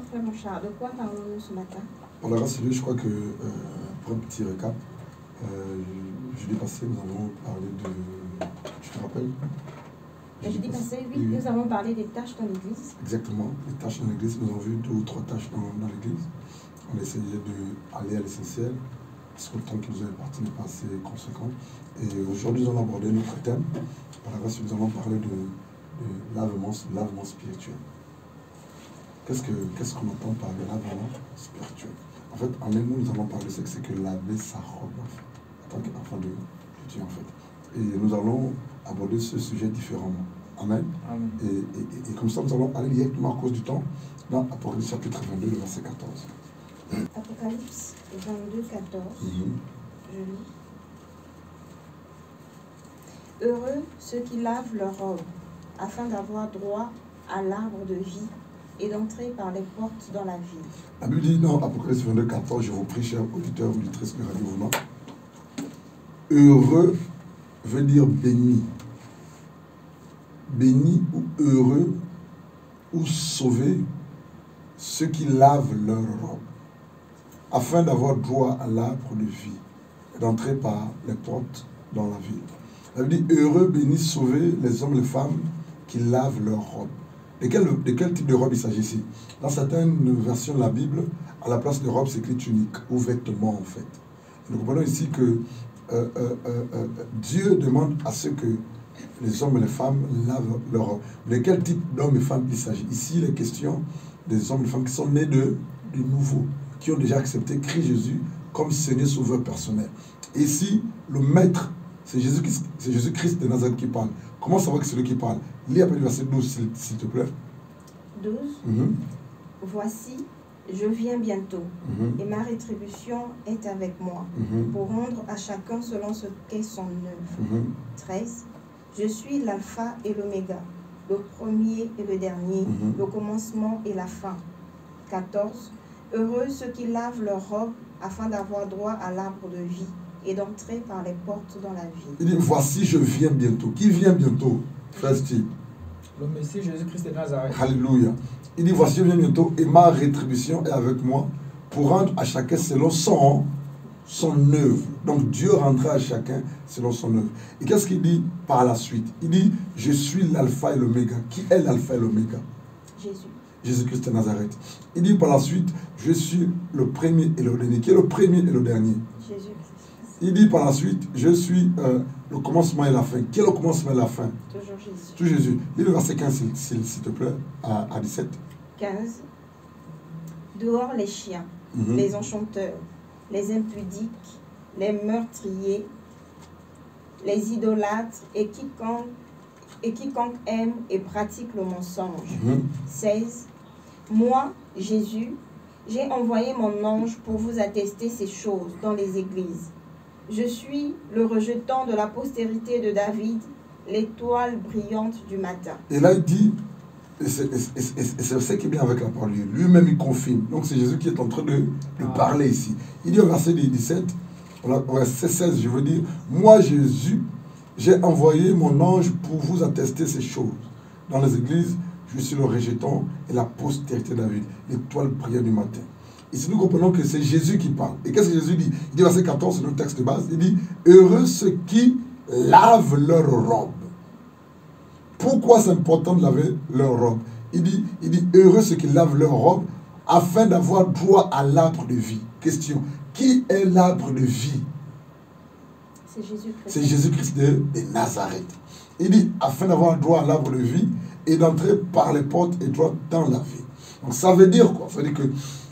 Frère Bouchard, de quoi parlons-nous ce matin? Par la grâce de Dieu, je crois que, pour un petit récap, jeudi passé, nous avons parlé de... Tu te rappelles? Jeudi passé, oui, nous avons parlé des tâches dans l'église. Exactement, les tâches dans l'église. Nous avons vu 2 ou 3 tâches dans l'église. On a essayé d'aller à l'essentiel, parce que le temps qui nous est imparti n'est pas assez conséquent. Et aujourd'hui, nous allons aborder notre thème. Par la grâce, nous allons parler de lavement spirituel. Qu'est-ce qu'on entend par le lavement spirituel? En fait, en un mot, nous allons parler de ce que c'est que laver sa robe, en fait, en tant qu'enfant de Dieu, en fait. Et nous allons aborder ce sujet différemment. Amen. Amen. Et comme ça, nous allons aller directement à cause du temps dans Apocalypse chapitre 22, le verset 14. Apocalypse 22, 14. Je lis. Heureux ceux qui lavent leur robe, afin d'avoir droit à l'arbre de vie et d'entrer par les portes dans la ville. La Bible dit dans Apocalypse 22, 14, je vous prie, chers auditeurs, auditrices de Radio Mouvement, heureux veut dire béni. Béni ou heureux ou sauvé ceux qui lavent leur robe, afin d'avoir droit à l'arbre de vie et d'entrer par les portes dans la ville. Elle dit heureux, béni, sauvé les hommes et les femmes qui lavent leur robe. De quel type de robe il s'agit ici? Dans certaines versions de la Bible, à la place de robe, c'est écrit tunique ou vêtement en fait. Et nous comprenons ici que Dieu demande à ce que les hommes et les femmes lavent leur robe. De quel type d'hommes et femmes il s'agit? Ici, il est question des hommes et femmes qui sont nés de nouveau, qui ont déjà accepté Christ Jésus comme Seigneur Sauveur personnel. Et ici, le maître, c'est Jésus-Christ de Nazareth qui parle. Comment savoir que c'est lui qui parle? Lis après le verset 12, s'il te plaît. 12. Voici, je viens bientôt, et ma rétribution est avec moi, pour rendre à chacun selon ce qu'est son œuvre. 13. Je suis l'alpha et l'oméga, le premier et le dernier, le commencement et la fin. 14. Heureux ceux qui lavent leur robe, afin d'avoir droit à l'arbre de vie et d'entrer par les portes dans la ville. Il dit, voici, je viens bientôt. Qui vient bientôt? Frère Steve. Le Messie Jésus-Christ de Nazareth. Alléluia. Il dit, voici, je viens bientôt et ma rétribution est avec moi pour rendre à chacun selon son œuvre. Donc Dieu rendra à chacun selon son œuvre. Et qu'est-ce qu'il dit par la suite? Il dit, je suis l'alpha et l'oméga. Qui est l'alpha et l'oméga? Jésus. Jésus-Christ de Nazareth. Il dit par la suite, je suis le premier et le dernier. Qui est le premier et le dernier? Jésus. Il dit par la suite, je suis le commencement et la fin. Qui est le commencement et la fin? Toujours Jésus. Toujours Jésus. Lis le verset 15, s'il te plaît, à 17. 15. Dehors les chiens, les enchanteurs, les impudiques, les meurtriers, les idolâtres et quiconque aime et pratique le mensonge. 16. Moi, Jésus, j'ai envoyé mon ange pour vous attester ces choses dans les églises. Je suis le rejeton de la postérité de David, l'étoile brillante du matin. Et là, il dit, et c'est ce qui est bien avec la parole, lui-même il confirme. Donc c'est Jésus qui est en train de parler ici. Il dit au verset 17, au verset 16, je veux dire, moi Jésus, j'ai envoyé mon ange pour vous attester ces choses. Dans les églises, je suis le rejeton et la postérité de David, l'étoile brillante du matin. Ici, nous comprenons que c'est Jésus qui parle. Et qu'est-ce que Jésus dit? Il dit, verset 14, c'est notre texte de base, il dit, heureux ceux qui lavent leur robe. Pourquoi c'est important de laver leur robe? Il dit, heureux ceux qui lavent leur robe, afin d'avoir droit à l'arbre de vie. Question, qui est l'arbre de vie? C'est Jésus-Christ. C'est Jésus-Christ de Nazareth. Il dit, afin d'avoir droit à l'arbre de vie et d'entrer par les portes et droit dans la vie. Donc ça veut dire quoi? Ça veut dire que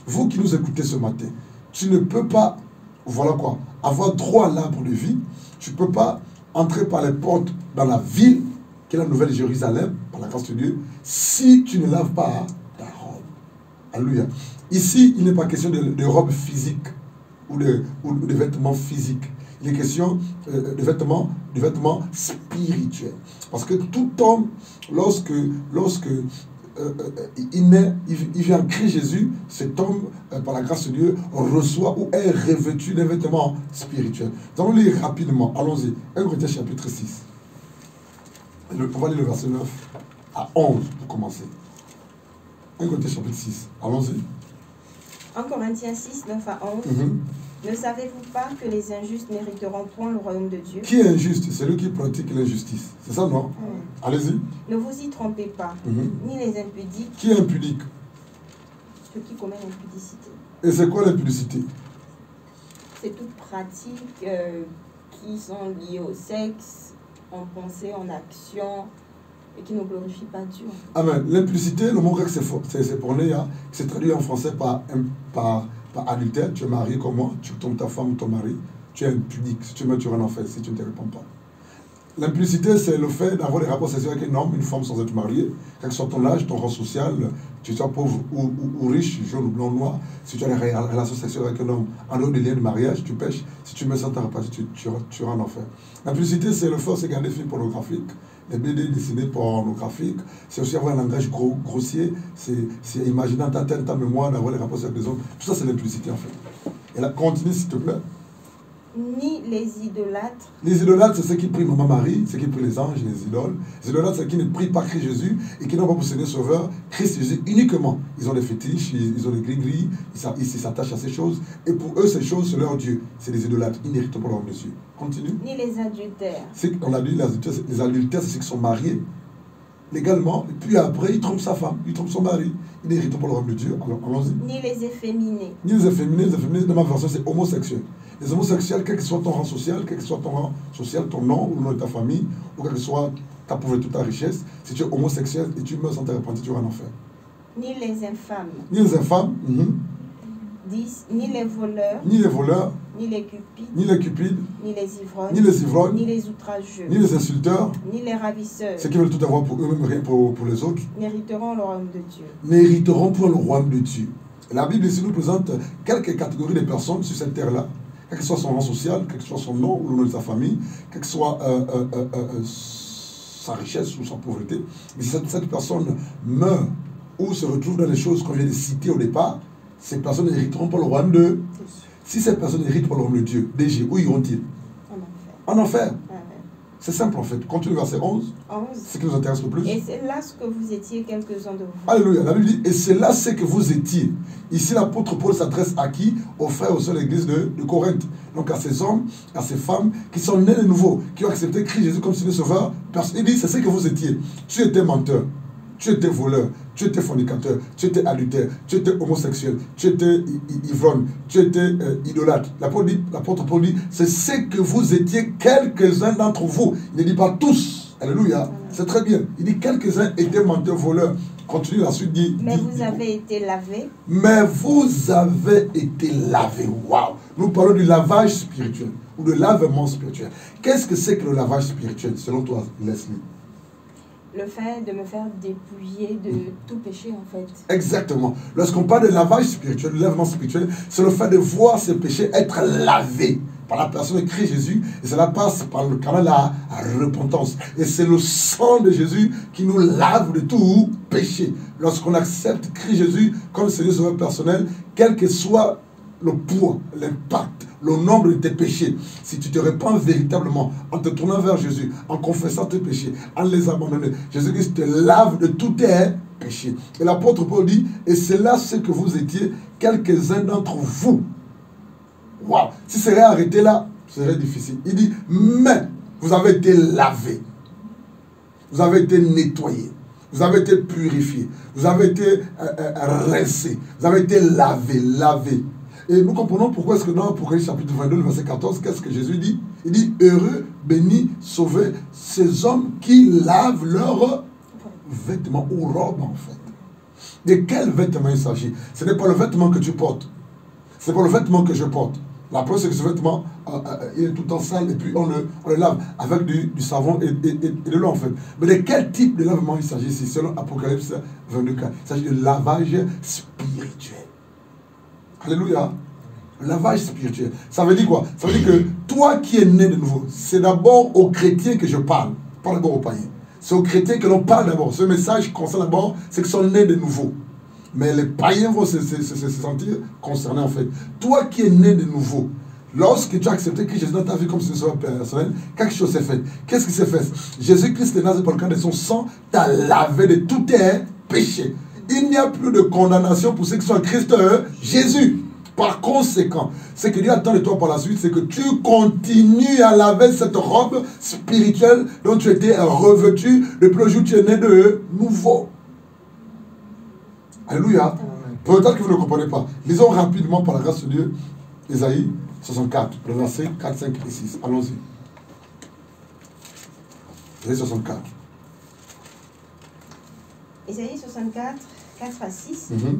vous qui nous écoutez ce matin, tu ne peux pas, voilà quoi, avoir droit à l'arbre de vie, tu ne peux pas entrer par les portes dans la ville, qui est la Nouvelle Jérusalem, par la grâce de Dieu, si tu ne laves pas ta robe. Alléluia. Ici, il n'est pas question de robe physique ou de vêtements physiques. Il est question de vêtements spirituels. Parce que tout homme, lorsque il vient en Christ Jésus, cet homme, par la grâce de Dieu, reçoit ou est revêtu d'un vêtement spirituel. Nous allons lire rapidement. Allons-y. 1 Corinthiens chapitre 6. On va lire le verset 9 à 11 pour commencer. 1 Corinthiens chapitre 6. Allons-y. 1 Corinthiens 6, 9 à 11. Ne savez-vous pas que les injustes n'hériteront point le royaume de Dieu? Qui est injuste? C'est lui qui pratique l'injustice. C'est ça, non? Allez-y. Ne vous y trompez pas, ni les impudiques. Qui est impudique? Ceux qui commettent l'impudicité. Et c'est quoi l'impudicité? C'est toute pratique qui sont liées au sexe, en pensée, en action, et qui ne glorifient pas Dieu. Amen. L'impudicité, le mot grec, c'est pornéia, qui s'est traduit en français par adultère. Tu es marié comme moi, tu tombes ta femme ou ton mari, tu es impudique. Si tu meurs, tu vas en enfer si tu ne te réponds pas. L'impudicité, c'est le fait d'avoir des rapports sexuels avec un homme, une femme sans être marié, quel que soit ton âge, ton rang social, tu sois pauvre ou riche, jaune ou blanc ou noir. Si tu as des relations sexuelles avec un homme en dehors des liens de mariage, tu pêches. Si tu meurs sans ta repas, tu iras en enfer. L'impudicité, c'est le fait de regarder des films pornographiques, les BD dessinés pornographiques. C'est aussi avoir un langage grossier. C'est imaginer dans ta mémoire d'avoir des rapports avec des hommes. Tout ça, c'est l'impudicité en fait. Et là, continue s'il te plaît. Ni les idolâtres. Les idolâtres, c'est ceux qui prient Maman Marie, ceux qui prient les anges et les idoles. Les idolâtres, c'est ceux qui ne prient pas Christ Jésus et qui n'ont pas pour Seigneur Sauveur Christ Jésus uniquement. Ils ont des fétiches, ils ont des gris-gris, ils s'attachent à ces choses. Et pour eux, ces choses, c'est leur Dieu. C'est des idolâtres, ils n'héritent pas leur Dieu. Continue. Ni les adultères. On a dit les adultères, c'est ceux qui sont mariés légalement, et puis après, ils trompent sa femme, ils trompent son mari. Ils n'héritent pas leur de Dieu. Alors, allons-y. Ni les efféminés. Ni les efféminés, dans ma version, c'est homosexuel. Les homosexuels, quel que soit ton rang social, ton nom ou le nom de ta famille, ou quelle que soit ta pauvreté ou ta richesse, si tu es homosexuel et tu meurs sans te repentir, tu vas en enfer. Ni les infâmes. Ni les infâmes, ni les voleurs. Ni les voleurs. Ni les cupides. Ni les cupides. Ni les ivrognes. Ni les ivrognes. Ni les outrageux. Ni les insulteurs. Ni les ravisseurs. Ceux qui veulent tout avoir pour eux-mêmes, rien pour les autres. N'hériteront le royaume de Dieu. N'hériteront point le royaume de Dieu. La Bible ici nous présente quelques catégories de personnes sur cette terre-là, quel que soit son rang social, quel que soit son nom ou le nom de sa famille, quelle que soit sa richesse ou sa pauvreté. Mais si cette personne meurt ou se retrouve dans les choses qu'on vient de citer au départ, ces personnes n'hériteront pas le royaume de Dieu. Si ces personnes n'héritent pas le royaume de Dieu, DG, où iront-ils? En enfer. C'est simple en fait. Continue verset 11. C'est ce qui nous intéresse le plus. Et c'est là ce que vous étiez, quelques-uns de vous. Alléluia. La Bible dit, et c'est là ce que vous étiez. Ici, l'apôtre Paul s'adresse à qui? Aux frères et aux sœurs de l'église de Corinthe. Donc à ces hommes, à ces femmes qui sont nés de nouveau, qui ont accepté Christ Jésus comme Seigneur Sauveur. Il dit, c'est ce que vous étiez. Tu étais menteur. Tu étais voleur, tu étais fornicateur, tu étais adultère, tu étais homosexuel, tu étais ivrogne, tu étais idolâtre. L'apôtre Paul dit, c'est ce que vous étiez, quelques-uns d'entre vous. Il ne dit pas tous. Alléluia. C'est très bien. Il dit, quelques-uns étaient menteurs, voleurs. Continue la suite, dit. Mais vous avez été lavés. Mais vous avez été lavés. Waouh. Nous parlons du lavage spirituel ou de lavement spirituel. Qu'est-ce que c'est que le lavage spirituel, selon toi, Leslie? Le fait de me faire dépouiller de tout péché, en fait. Exactement. Lorsqu'on parle de lavage spirituel, de lavement spirituel, c'est le fait de voir ces péchés être lavés par la personne de Christ Jésus. Et cela passe par le canal de la repentance. Et c'est le sang de Jésus qui nous lave de tout péché. Lorsqu'on accepte Christ Jésus comme Seigneur Sauveur personnel, quel que soit le poids, l'impact, le nombre de tes péchés, si tu te répands véritablement en te tournant vers Jésus, en confessant tes péchés, en les abandonnant, Jésus-Christ te lave de tous tes péchés. Et l'apôtre Paul dit, et c'est là ce que vous étiez, quelques-uns d'entre vous. Waouh! Si ce serait arrêté là, ce serait difficile. Il dit, mais vous avez été lavés, vous avez été nettoyés, vous avez été purifiés, vous avez été rincés, vous avez été lavés. Et nous comprenons pourquoi est-ce que dans Apocalypse chapitre 22, verset 14, qu'est-ce que Jésus dit? Il dit, heureux, bénis, sauvés, ces hommes qui lavent leurs vêtements ou robes en fait. De quel vêtement il s'agit? Ce n'est pas le vêtement que tu portes. Ce n'est pas le vêtement que je porte. La preuve, c'est que ce vêtement, il est tout en sale et puis on le lave avec du savon et de l'eau en fait. Mais de quel type de lavement il s'agit ici? Selon Apocalypse 22, il s'agit de lavage spirituel. Alléluia. Lavage spirituel. Ça veut dire quoi? Ça veut dire que toi qui es né de nouveau, c'est d'abord aux chrétiens que je parle, pas d'abord aux païens. C'est aux chrétiens que l'on parle d'abord. Ce message concerne d'abord ceux qui sont nés de nouveau. Mais les païens vont se sentir concernés en fait. Toi qui es né de nouveau, lorsque tu as accepté Christ Jésus dans ta vie comme Seigneur personnel, quelque chose s'est fait. Qu'est-ce qui s'est fait? Jésus-Christ de Nazareth, par le cas de son sang, t'a lavé de tous tes péchés. il n'y a plus de condamnation pour ceux qui sont en Christ Jésus. Par conséquent, ce que Dieu attend de toi par la suite, c'est que tu continues à laver cette robe spirituelle dont tu étais revêtu depuis le jour où tu es né de nouveau. Alléluia. Peut-être que vous ne comprenez pas. Lisons rapidement par la grâce de Dieu, Ésaïe 64, le verset 4, 5 et 6. Allons-y. Ésaïe 64. Ésaïe 64, 4 à 6. Mm-hmm.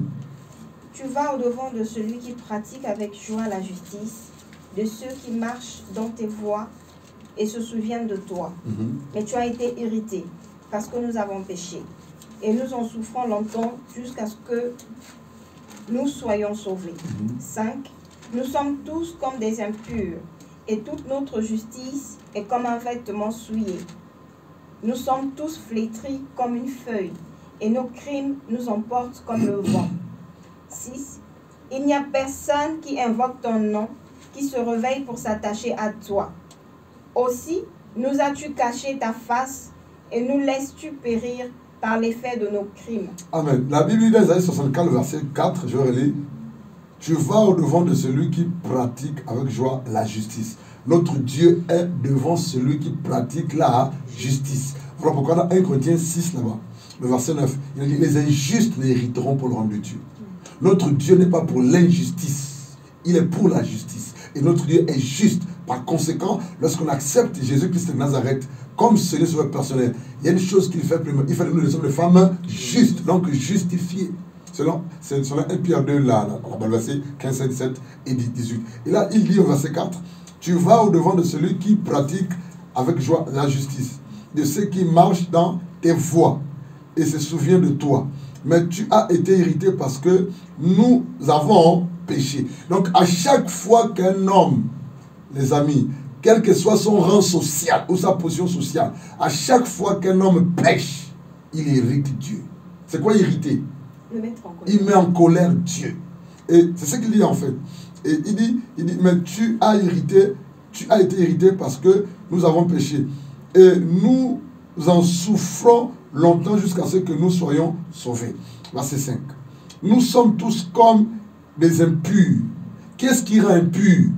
Tu vas au-devant de celui qui pratique avec joie la justice, de ceux qui marchent dans tes voies et se souviennent de toi. Mm-hmm. Mais tu as été irrité parce que nous avons péché. Et nous en souffrons longtemps jusqu'à ce que nous soyons sauvés. 5. Nous sommes tous comme des impurs, et toute notre justice est comme un vêtement souillé. Nous sommes tous flétris comme une feuille, et nos crimes nous emportent comme le vent. 6. Il n'y a personne qui invoque ton nom, qui se réveille pour s'attacher à toi. Aussi, nous as-tu caché ta face, et nous laisses-tu périr par l'effet de nos crimes. Amen. La Bible dit dans Isaïe 64, verset 4, je relis. Tu vas au-devant de celui qui pratique avec joie la justice. Notre Dieu est devant celui qui pratique la justice. Voilà pourquoi dans 1 Corinthiens 6, là-bas, le verset 9, il dit, les injustes n'hériteront pour le royaume de Dieu. Notre Dieu n'est pas pour l'injustice, il est pour la justice. Et notre Dieu est juste. Par conséquent, lorsqu'on accepte Jésus-Christ de Nazareth comme Seigneur sur personnel, il y a une chose qu'il fait, il fait de nous des hommes de femmes justes, donc justifiés. Selon 1 Pierre 2, là, le verset 15, 17 et 18. Et là, il dit au verset 4, tu vas au-devant de celui qui pratique avec joie la justice, de ceux qui marchent dans tes voies et se souvient de toi. Mais tu as été irrité parce que nous avons péché. Donc, à chaque fois qu'un homme, les amis, quel que soit son rang social ou sa position sociale, à chaque fois qu'un homme pêche, il irrite Dieu. C'est quoi irriter? Le mettre en colère. Il met en colère Dieu. Et c'est ce qu'il dit en fait. Et il dit, mais tu as été irrité parce que nous avons péché. Et nous en souffrons longtemps jusqu'à ce que nous soyons sauvés. Verset 5. Nous sommes tous comme des impurs. Qu'est-ce qui rend impur?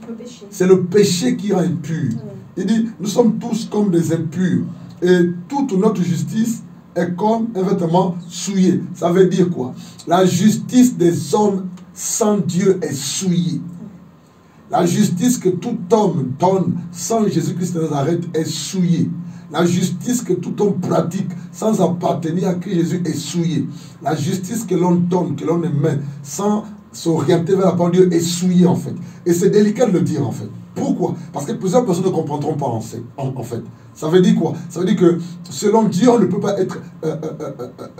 Le péché. C'est le péché qui rend impur. Il dit, nous sommes tous comme des impurs. Et toute notre justice est comme un vêtement souillé. Ça veut dire quoi? La justice des hommes sans Dieu est souillée. La justice que tout homme donne sans Jésus-Christ de Nazareth est souillée. La justice que tout homme pratique sans appartenir à Christ Jésus est souillée. La justice que l'on donne, que l'on émet sans s'orienter vers la parole de Dieu est souillée en fait. Et c'est délicat de le dire en fait. Pourquoi? Parce que plusieurs personnes ne comprendront pas en fait. Ça veut dire quoi? Ça veut dire que selon Dieu, on ne peut pas être...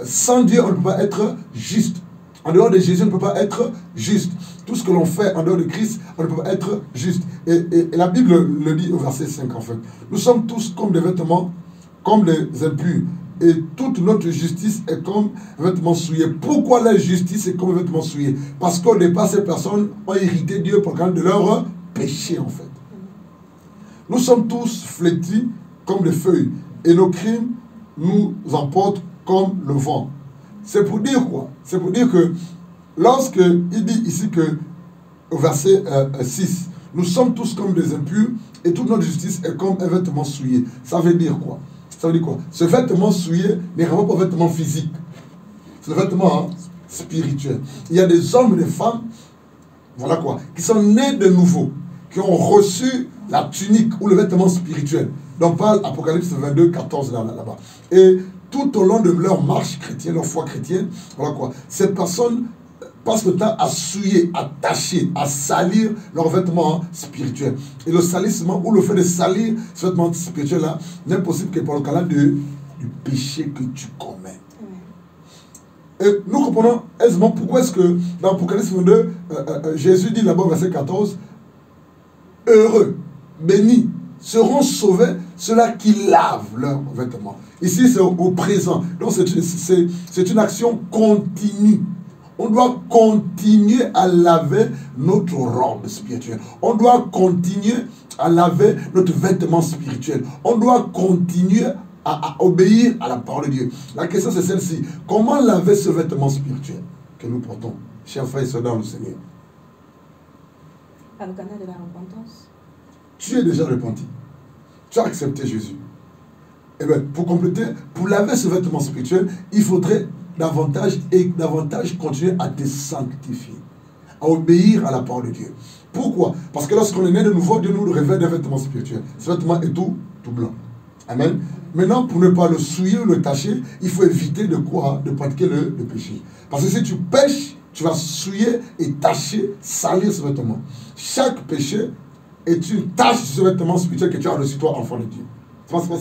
sans Dieu, on ne peut pas être juste. En dehors de Jésus, on ne peut pas être juste. Tout ce que l'on fait en dehors de Christ, on ne peut pas être juste. Et la Bible le dit au verset 5 en fait. Nous sommes tous comme des vêtements, comme des impurs. Et toute notre justice est comme un vêtement souillé. Pourquoi la justice est comme un vêtement souillé? Parce qu'au départ, ces personnes ont irrité Dieu pour cause de leur péché en fait. Nous sommes tous flétris comme des feuilles. Et nos crimes nous emportent comme le vent. C'est pour dire quoi? C'est pour dire que lorsque il dit ici que au verset 6, nous sommes tous comme des impurs et toute notre justice est comme un vêtement souillé. Ça veut dire quoi? Ça veut dire quoi? Ce vêtement souillé n'est vraiment pas un vêtement physique. C'est un vêtement spirituel. Il y a des hommes et des femmes, voilà quoi, qui sont nés de nouveau, qui ont reçu la tunique ou le vêtement spirituel, dont parle Apocalypse 22, 14 là-bas. Et tout au long de leur marche chrétienne, leur foi chrétienne, voilà quoi, ces personnes passent le temps à souiller, à tâcher, à salir leurs vêtements spirituels. Et le salissement ou le fait de salir ce vêtement spirituel-là n'est possible que par le canal du péché que tu commets. Et nous comprenons aisément pourquoi est-ce que dans Apocalypse 22, Jésus dit là-bas, verset 14, heureux, bénis, seront sauvés ceux-là qui lavent leurs vêtements. Ici, c'est au présent. Donc, c'est une action continue. On doit continuer à laver notre robe spirituelle. On doit continuer à laver notre vêtement spirituel. On doit continuer à obéir à la parole de Dieu. La question c'est celle-ci. Comment laver ce vêtement spirituel que nous portons, chers frères et sœurs dans le Seigneur? Par le canal de la repentance. Tu es déjà repenti. Tu as accepté Jésus. Et bien, pour compléter, pour laver ce vêtement spirituel, il faudrait davantage et davantage continuer à te sanctifier, à obéir à la parole de Dieu. Pourquoi? Parce que lorsqu'on est né de nouveau, Dieu nous révèle des vêtements spirituels. Ce vêtement est tout blanc. Amen. Maintenant, pour ne pas le souiller ou le tacher, il faut éviter de quoi? De pratiquer le péché. Parce que si tu pêches, tu vas souiller et tacher, salir ce vêtement. Chaque péché est une tâche sur ce vêtement spirituel que tu as reçu, toi, enfant de Dieu. Je ne sais pas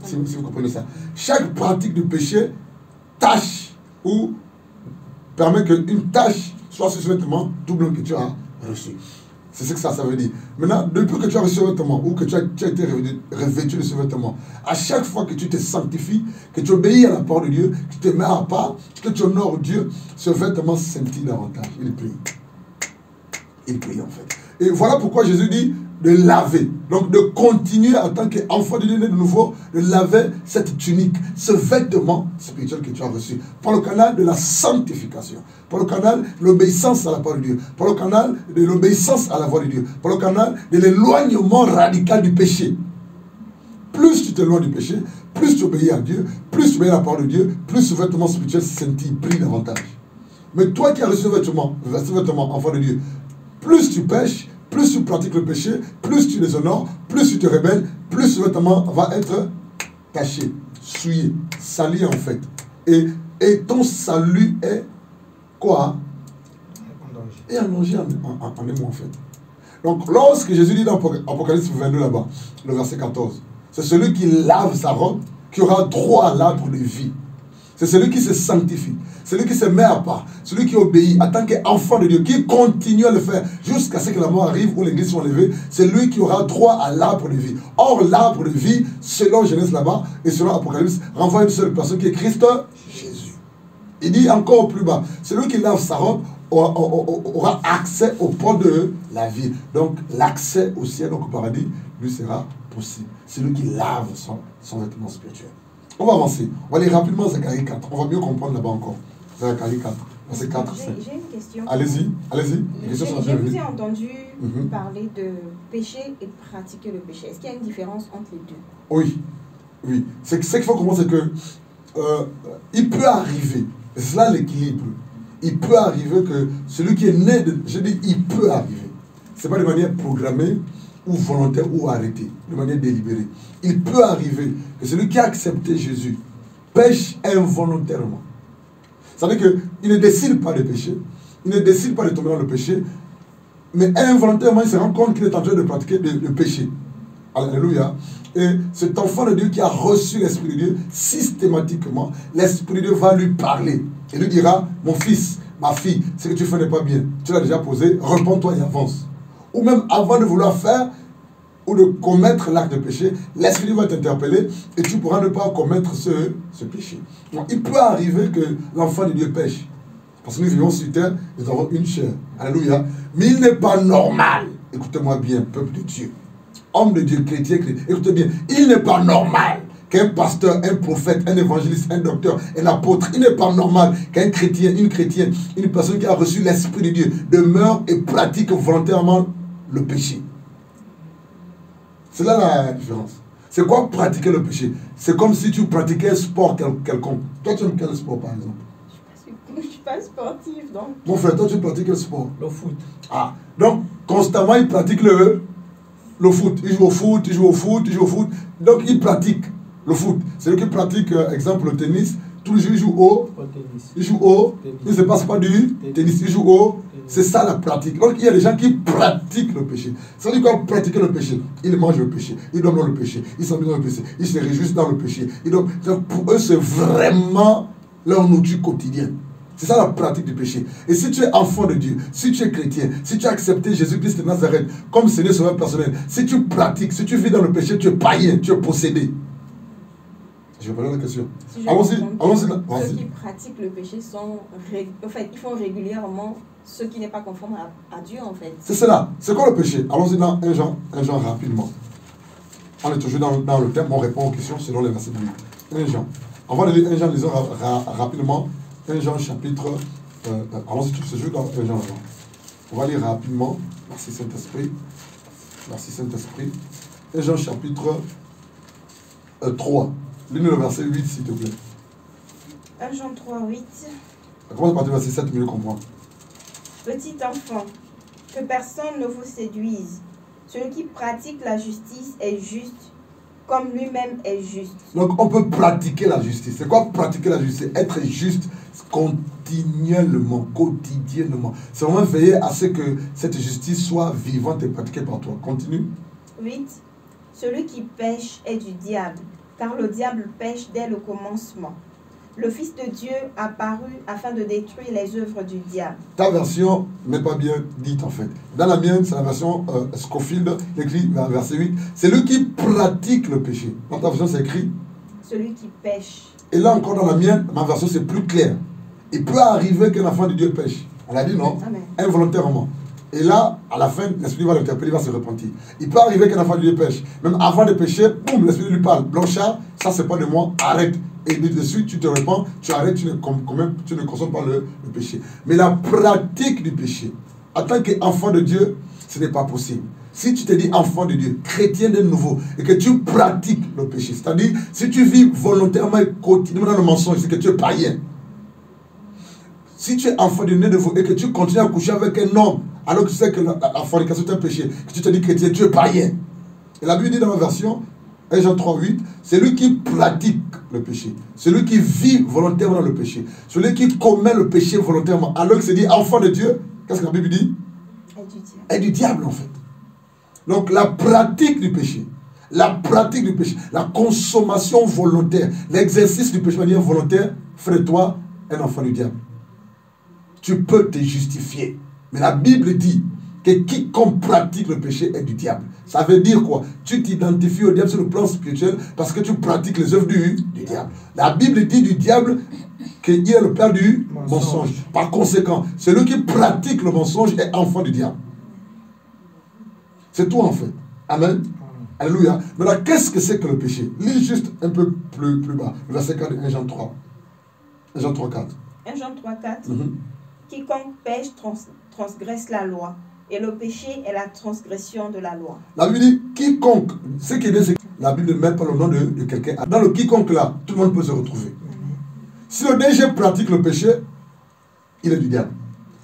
si vous comprenez ça. Chaque pratique de péché tâche ou permet qu'une tâche soit sur ce vêtement tout blanc que tu as reçu. C'est ce que ça veut dire. Maintenant, depuis que tu as reçu ce vêtement ou que tu as été revêtu de ce vêtement, à chaque fois que tu te sanctifies, que tu obéis à la parole de Dieu, que tu te mets à part, que tu honores Dieu, ce vêtement scintille davantage. Il brille. Il brille en fait. Et voilà pourquoi Jésus dit de laver. Donc de continuer en tant qu'enfant de Dieu né de nouveau, de laver cette tunique, ce vêtement spirituel que tu as reçu, par le canal de la sanctification, par le canal de l'obéissance à la parole de Dieu, par le canal de l'obéissance à la voix de Dieu, par le canal de l'éloignement radical du péché. Plus tu t'éloignes du péché, plus tu obéis à Dieu, plus tu obéis à la parole de Dieu, plus ce vêtement spirituel scintille, brille davantage. Mais toi qui as reçu ce vêtement enfant de Dieu, plus tu pêches, plus tu pratiques le péché, plus tu déshonores, plus tu te rebelles, plus ce vêtement va être taché, souillé, sali en fait. Et ton salut est quoi? Et en danger en émoi en fait. Donc lorsque Jésus dit dans Apocalypse 22 là-bas, le verset 14, c'est celui qui lave sa robe qui aura droit à l'arbre de vie. C'est celui qui se sanctifie, celui qui se met à part, celui qui obéit en tant qu'enfant de Dieu, qui continue à le faire jusqu'à ce que la mort arrive ou l'église soit enlevée, c'est lui qui aura droit à l'arbre de vie. Or, l'arbre de vie, selon Genèse là-bas et selon Apocalypse, renvoie à une seule personne qui est Christ Jésus. Il dit encore plus bas, celui qui lave sa robe aura accès au port de la vie. Donc, l'accès au ciel, donc au paradis, lui sera possible. C'est lui qui lave son vêtement spirituel. On va avancer. On va aller rapidement à Zacharie 4. On va mieux comprendre là-bas encore. Zacharie 4. Verset 4. J'ai une question. Allez-y. Je vous ai entendu parler de péché et pratiquer le péché. Est-ce qu'il y a une différence entre les deux? Oui. Ce qu'il faut comprendre, c'est que il peut arriver, c'est là l'équilibre. Il peut arriver que celui qui est né de... Je dis, il peut arriver. Ce n'est pas de manière programmée ou volontaire ou arrêtée, de manière délibérée. Il peut arriver que celui qui a accepté Jésus pêche involontairement. Ça veut dire qu'il ne décide pas de pécher, il ne décide pas de tomber dans le péché, mais involontairement il se rend compte qu'il est en train de pratiquer le péché. Alléluia. Et cet enfant de Dieu qui a reçu l'Esprit de Dieu, systématiquement, l'Esprit de Dieu va lui parler. Et lui dira, mon fils, ma fille, ce que tu fais n'est pas bien. Tu l'as déjà posé, réponds-toi et avance. Ou même avant de vouloir faire ou de commettre l'acte de péché, l'Esprit va t'interpeller et tu pourras ne pas commettre ce péché. Donc, il peut arriver que l'enfant de Dieu pêche. Parce que nous vivons sur terre, nous avons une chair. Alléluia. Mais il n'est pas normal. Écoutez-moi bien, peuple de Dieu. Homme de Dieu, chrétien, écoutez bien. Il n'est pas normal qu'un pasteur, un prophète, un évangéliste, un docteur, un apôtre, il n'est pas normal qu'un chrétien, une chrétienne, une personne qui a reçu l'Esprit de Dieu demeure et pratique volontairement le péché. C'est là la différence. C'est quoi pratiquer le péché? C'est comme si tu pratiquais un sport quelconque. Toi, tu aimes quel sport, par exemple? Je ne suis pas sportive, donc. Mon frère, toi, tu pratiques quel sport? Le foot. Ah, donc, constamment, il pratique le foot. Il joue au foot, il joue au foot, il joue au foot. Donc, il pratique le foot. C'est lui qui pratique, exemple, le tennis. Tous les jours, il joue au tennis. Il joue au tennis. Il ne se passe pas du tennis. Il joue au tennis. C'est ça la pratique. Donc, il y a des gens qui pratiquent le péché. Ça veut dire quoi pratiquer le péché? Ils mangent le péché. Ils dorment dans le péché. Ils s'amusent dans le péché. Ils se réjouissent dans le péché. Donc, pour eux, c'est vraiment leur nourriture quotidienne. C'est ça la pratique du péché. Et si tu es enfant de Dieu, si tu es chrétien, si tu as accepté Jésus-Christ de Nazareth comme Seigneur Sauveur personnel, si tu pratiques, si tu vis dans le péché, tu es païen, tu es possédé. Je vais poser la question. Si allons-y. Ceux qui pratiquent le péché sont... En fait, ils font régulièrement ce qui n'est pas conforme à Dieu, en fait. C'est cela. C'est quoi le péché? Allons-y dans 1 Jean rapidement. On est toujours dans le thème, on répond aux questions selon les versets de Bible. 1 Jean. On va lire 1 Jean, lisons rapidement. 1 Jean chapitre... allons-y tout ce jeu dans 1 Jean avant. On va lire rapidement. Merci Saint-Esprit. Merci Saint-Esprit. 1 Jean chapitre 3. Lis-nous le verset 8 s'il te plaît. 1 Jean 3, 8. On commence par le verset 7, mieux comprendre. Petit enfant, que personne ne vous séduise. Celui qui pratique la justice est juste, comme lui-même est juste. Donc on peut pratiquer la justice. C'est quoi pratiquer la justice? Être juste continuellement, quotidiennement. C'est vraiment veiller à ce que cette justice soit vivante et pratiquée par toi. Continue. 8. Celui qui pêche est du diable, car le diable pêche dès le commencement. Le Fils de Dieu apparut afin de détruire les œuvres du diable. Ta version n'est pas bien dite en fait. Dans la mienne, c'est la version Scofield, écrit verset 8. C'est lui qui pratique le péché. Dans ta version, c'est écrit. Celui qui pêche. Et là encore dans la mienne, ma version, c'est plus clair. Il peut arriver qu'un enfant de Dieu pêche. Elle a dit non, Amen. Involontairement. Et là, à la fin, l'Esprit va l'interpeller, il va se repentir. Il peut arriver qu'un enfant de Dieu pêche. Même avant de pécher, boum, l'Esprit lui parle. Blanchard, ça c'est pas de moi, arrête. Et de suite, tu te repens, tu arrêtes, tu ne consommes pas le péché. Mais la pratique du péché, en tant qu'enfant de Dieu, ce n'est pas possible. Si tu te dis enfant de Dieu, chrétien de nouveau, et que tu pratiques le péché, c'est-à-dire, si tu vis volontairement et quotidiennement dans le mensonge, c'est que tu es païen. Si tu es enfant de nouveau et que tu continues à coucher avec un homme, alors que tu sais que la fornication est un péché, que tu te dis chrétien, tu es païen. Et la Bible dit dans la version 1 Jean 3, 8, c'est lui qui pratique le péché. Celui qui vit volontairement dans le péché. Celui qui commet le péché volontairement. Alors que c'est dit enfant de Dieu, qu'est-ce que la Bible dit? Est du diable en fait. Donc la pratique du péché, la consommation volontaire, l'exercice du péché de manière volontaire, fait de toi un enfant du diable. Tu peux te justifier. Mais la Bible dit que quiconque pratique le péché est du diable. Ça veut dire quoi? Tu t'identifies au diable sur le plan spirituel parce que tu pratiques les œuvres du diable. La Bible dit du diable qu'il est le père du mensonge. Par conséquent, celui qui pratique le mensonge est enfant du diable. C'est tout en fait. Amen. Alléluia. Maintenant, qu'est-ce que c'est que le péché? Lis juste un peu plus bas. Le verset 4 de 1 Jean 3. 1 Jean 3, 4. 1 Jean 3, 4. Quiconque pêche transgresse la loi. Et le péché est la transgression de la loi. La Bible dit quiconque. Ce qui est bien, c'est que la Bible ne met pas le nom de quelqu'un. Dans le quiconque là, tout le monde peut se retrouver. Si le DG pratique le péché, il est du diable.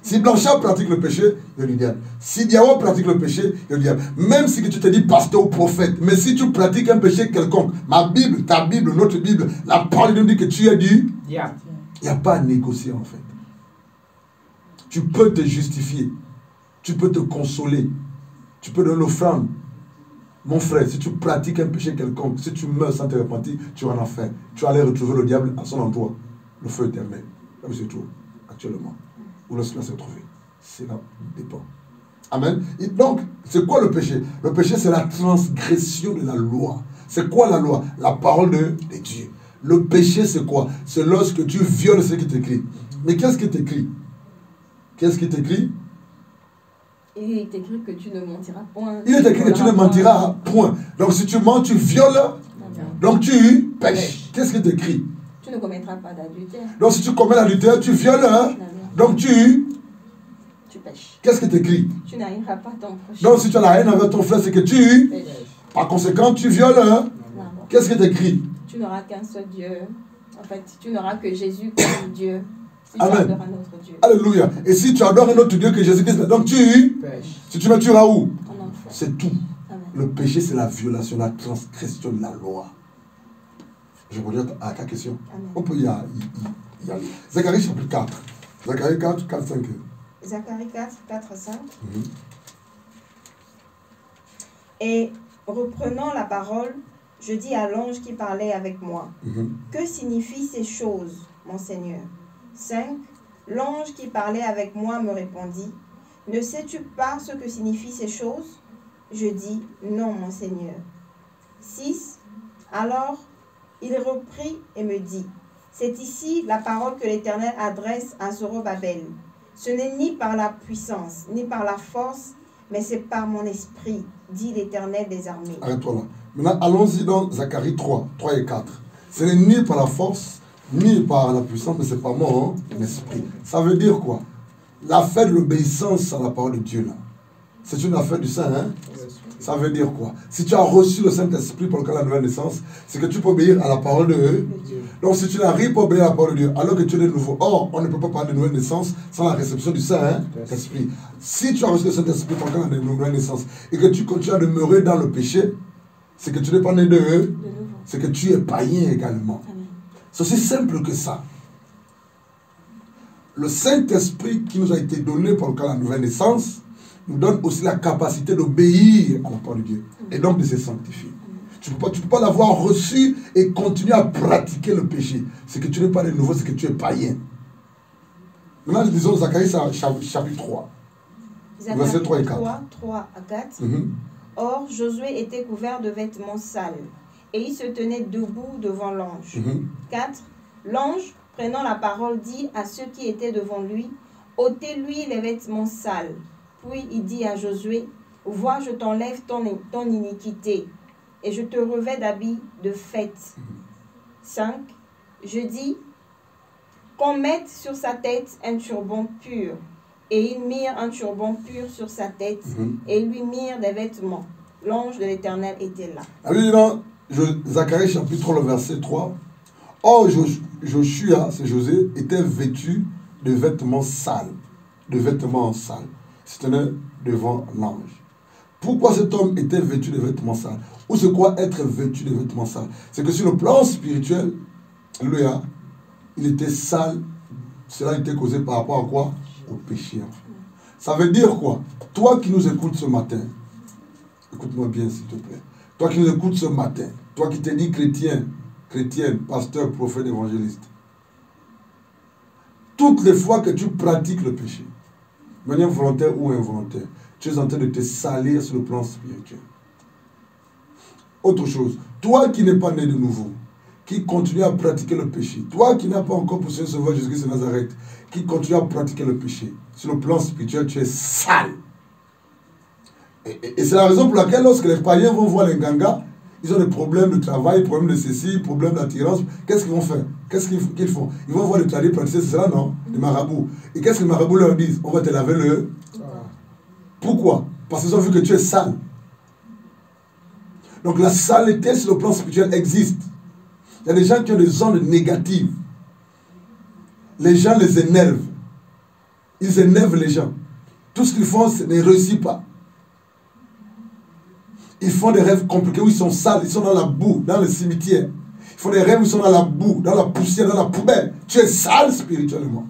Si Blanchard pratique le péché, il est du diable. Si Diawo pratique le péché, il est du diable. Même si tu te dis pasteur ou prophète, mais si tu pratiques un péché quelconque, ma Bible, ta Bible, notre Bible, la parole nous dit que tu es du diable. Il n'y a pas à négocier en fait. Tu peux te justifier. Tu peux te consoler. Tu peux donner l'offrande. Mon frère, si tu pratiques un péché quelconque, si tu meurs sans te repentir, tu vas en enfer. Tu vas aller retrouver le diable à son endroit. Le feu éternel. Là où se trouve actuellement. Où lorsqu'il va se trouver. Cela dépend. Amen. Et donc, c'est quoi le péché? Le péché, c'est la transgression de la loi. C'est quoi la loi? La parole de Dieu. Le péché, c'est quoi? C'est lorsque tu violes ce qui est écrit. Mais qu'est-ce qui est écrit? Qu'est-ce qui est écrit? Il est écrit que tu ne mentiras point. Il est écrit que tu ne mentiras point. Donc si tu mens, tu violes. Donc tu pêches. Qu'est-ce qui est écrit? Tu ne commettras pas d'adultère. Donc si tu commets l'adultère, tu violes. Donc tu pêches. Qu'est-ce qui est écrit? Tu n'haïras pas ton prochain. Donc si tu as la haine avec ton frère, c'est que tu pêches. Par conséquent, tu violes. Qu'est-ce qui est écrit? Tu n'auras qu'un seul Dieu. En fait, tu n'auras que Jésus comme Dieu. Si tu Amen. adores un autre Dieu. Alléluia. Et si tu adores un autre Dieu que Jésus-Christ, donc tu pêches. Si tu me tueras où? C'est tout. Amen. Le péché, c'est la violation, la transgression de la loi. Je reviens à ta question. Amen. On peut y aller. Zacharie chapitre 4. Zacharie 4, 4, 5. Zacharie 4, 4, 5. Et reprenant la parole, je dis à l'ange qui parlait avec moi, que signifient ces choses, mon Seigneur? 5. L'ange qui parlait avec moi me répondit, ne sais-tu pas ce que signifient ces choses? Je dis, non, mon Seigneur. 6. Alors, il reprit et me dit, c'est ici la parole que l'Éternel adresse à Zorobabel. Ce n'est ni par la puissance, ni par la force, mais c'est par mon esprit, dit l'Éternel des armées. Arrête-toi là. Maintenant, allons-y dans Zacharie 3 et 4. Ce n'est ni par la force, ni par la puissance, mais c'est par mon esprit. Ça veut dire quoi? L'affaire de l'obéissance à la parole de Dieu, là, c'est une affaire du Saint, hein? Ça veut dire quoi? Si tu as reçu le Saint-Esprit pour le cas de la nouvelle naissance, c'est que tu peux obéir à la parole de Dieu. Donc si tu n'arrives pas à obéir à la parole de Dieu, alors que tu es de nouveau, or, on ne peut pas parler de nouvelle naissance sans la réception du Saint-Esprit. Si tu as reçu le Saint-Esprit pour le cas de la nouvelle naissance et que tu continues à demeurer dans le péché, c'est que tu n'es pas né de eux, c'est que tu es païen également. C'est aussi simple que ça. Le Saint-Esprit qui nous a été donné pour le cas de la nouvelle naissance nous donne aussi la capacité d'obéir à la parole de Dieu et donc de se sanctifier. Tu ne peux pas l'avoir reçu et continuer à pratiquer le péché. C'est que tu n'es pas de nouveau, c'est que tu es païen. Maintenant, nous disons Zacharie chapitre 3. Verset 3 et 4. 3 à 4. Or, Josué était couvert de vêtements sales, et il se tenait debout devant l'ange. 4. L'ange, prenant la parole, dit à ceux qui étaient devant lui, ôtez-lui les vêtements sales. Puis il dit à Josué, vois, je t'enlève ton iniquité, et je te revêts d'habits de fête. 5. Je dis, qu'on mette sur sa tête un turban pur. Et ils mirent un turban pur sur sa tête, et lui mirent des vêtements. L'ange de l'Éternel était là. Allez, dans Zacharie chapitre 3, le verset 3. Or, Joshua, c'est José, était vêtu de vêtements sales. De vêtements sales. Se tenait devant l'ange. Pourquoi cet homme était vêtu de vêtements sales? Ou c'est quoi être vêtu de vêtements sales? C'est que sur le plan spirituel, alléluia, il était sale. Cela était causé par rapport à quoi? Au péché. Ça veut dire quoi? Toi qui nous écoutes ce matin, écoute-moi bien s'il te plaît. Toi qui nous écoutes ce matin, toi qui t'es dit chrétien, chrétienne, pasteur, prophète, évangéliste, toutes les fois que tu pratiques le péché, de manière volontaire ou involontaire, tu es en train de te salir sur le plan spirituel. Autre chose, toi qui n'es pas né de nouveau, qui continue à pratiquer le péché, toi qui n'as pas encore poussé le sauveur Jésus-Christ de Nazareth, qui continue à pratiquer le péché, sur le plan spirituel, tu es sale. Et c'est la raison pour laquelle lorsque les païens vont voir les gangas, ils ont des problèmes de travail, problèmes de ceci, problèmes d'attirance. Qu'est-ce qu'ils vont faire? Qu'est-ce qu'ils font? Ils vont voir les tradis pratiquer, c'est cela, non? Les marabouts. Et qu'est-ce que les marabouts leur disent? On va te laver le... Pourquoi? Parce qu'ils ont vu que tu es sale. Donc la saleté sur le plan spirituel existe. Il y a des gens qui ont des ondes négatives. Les gens les énervent. Ils énervent les gens. Tout ce qu'ils font, ne réussit pas. Ils font des rêves compliqués où ils sont sales, ils sont dans la boue, dans le cimetière. Ils font des rêves où ils sont dans la boue, dans la poussière, dans la poubelle. Tu es sale spirituellement.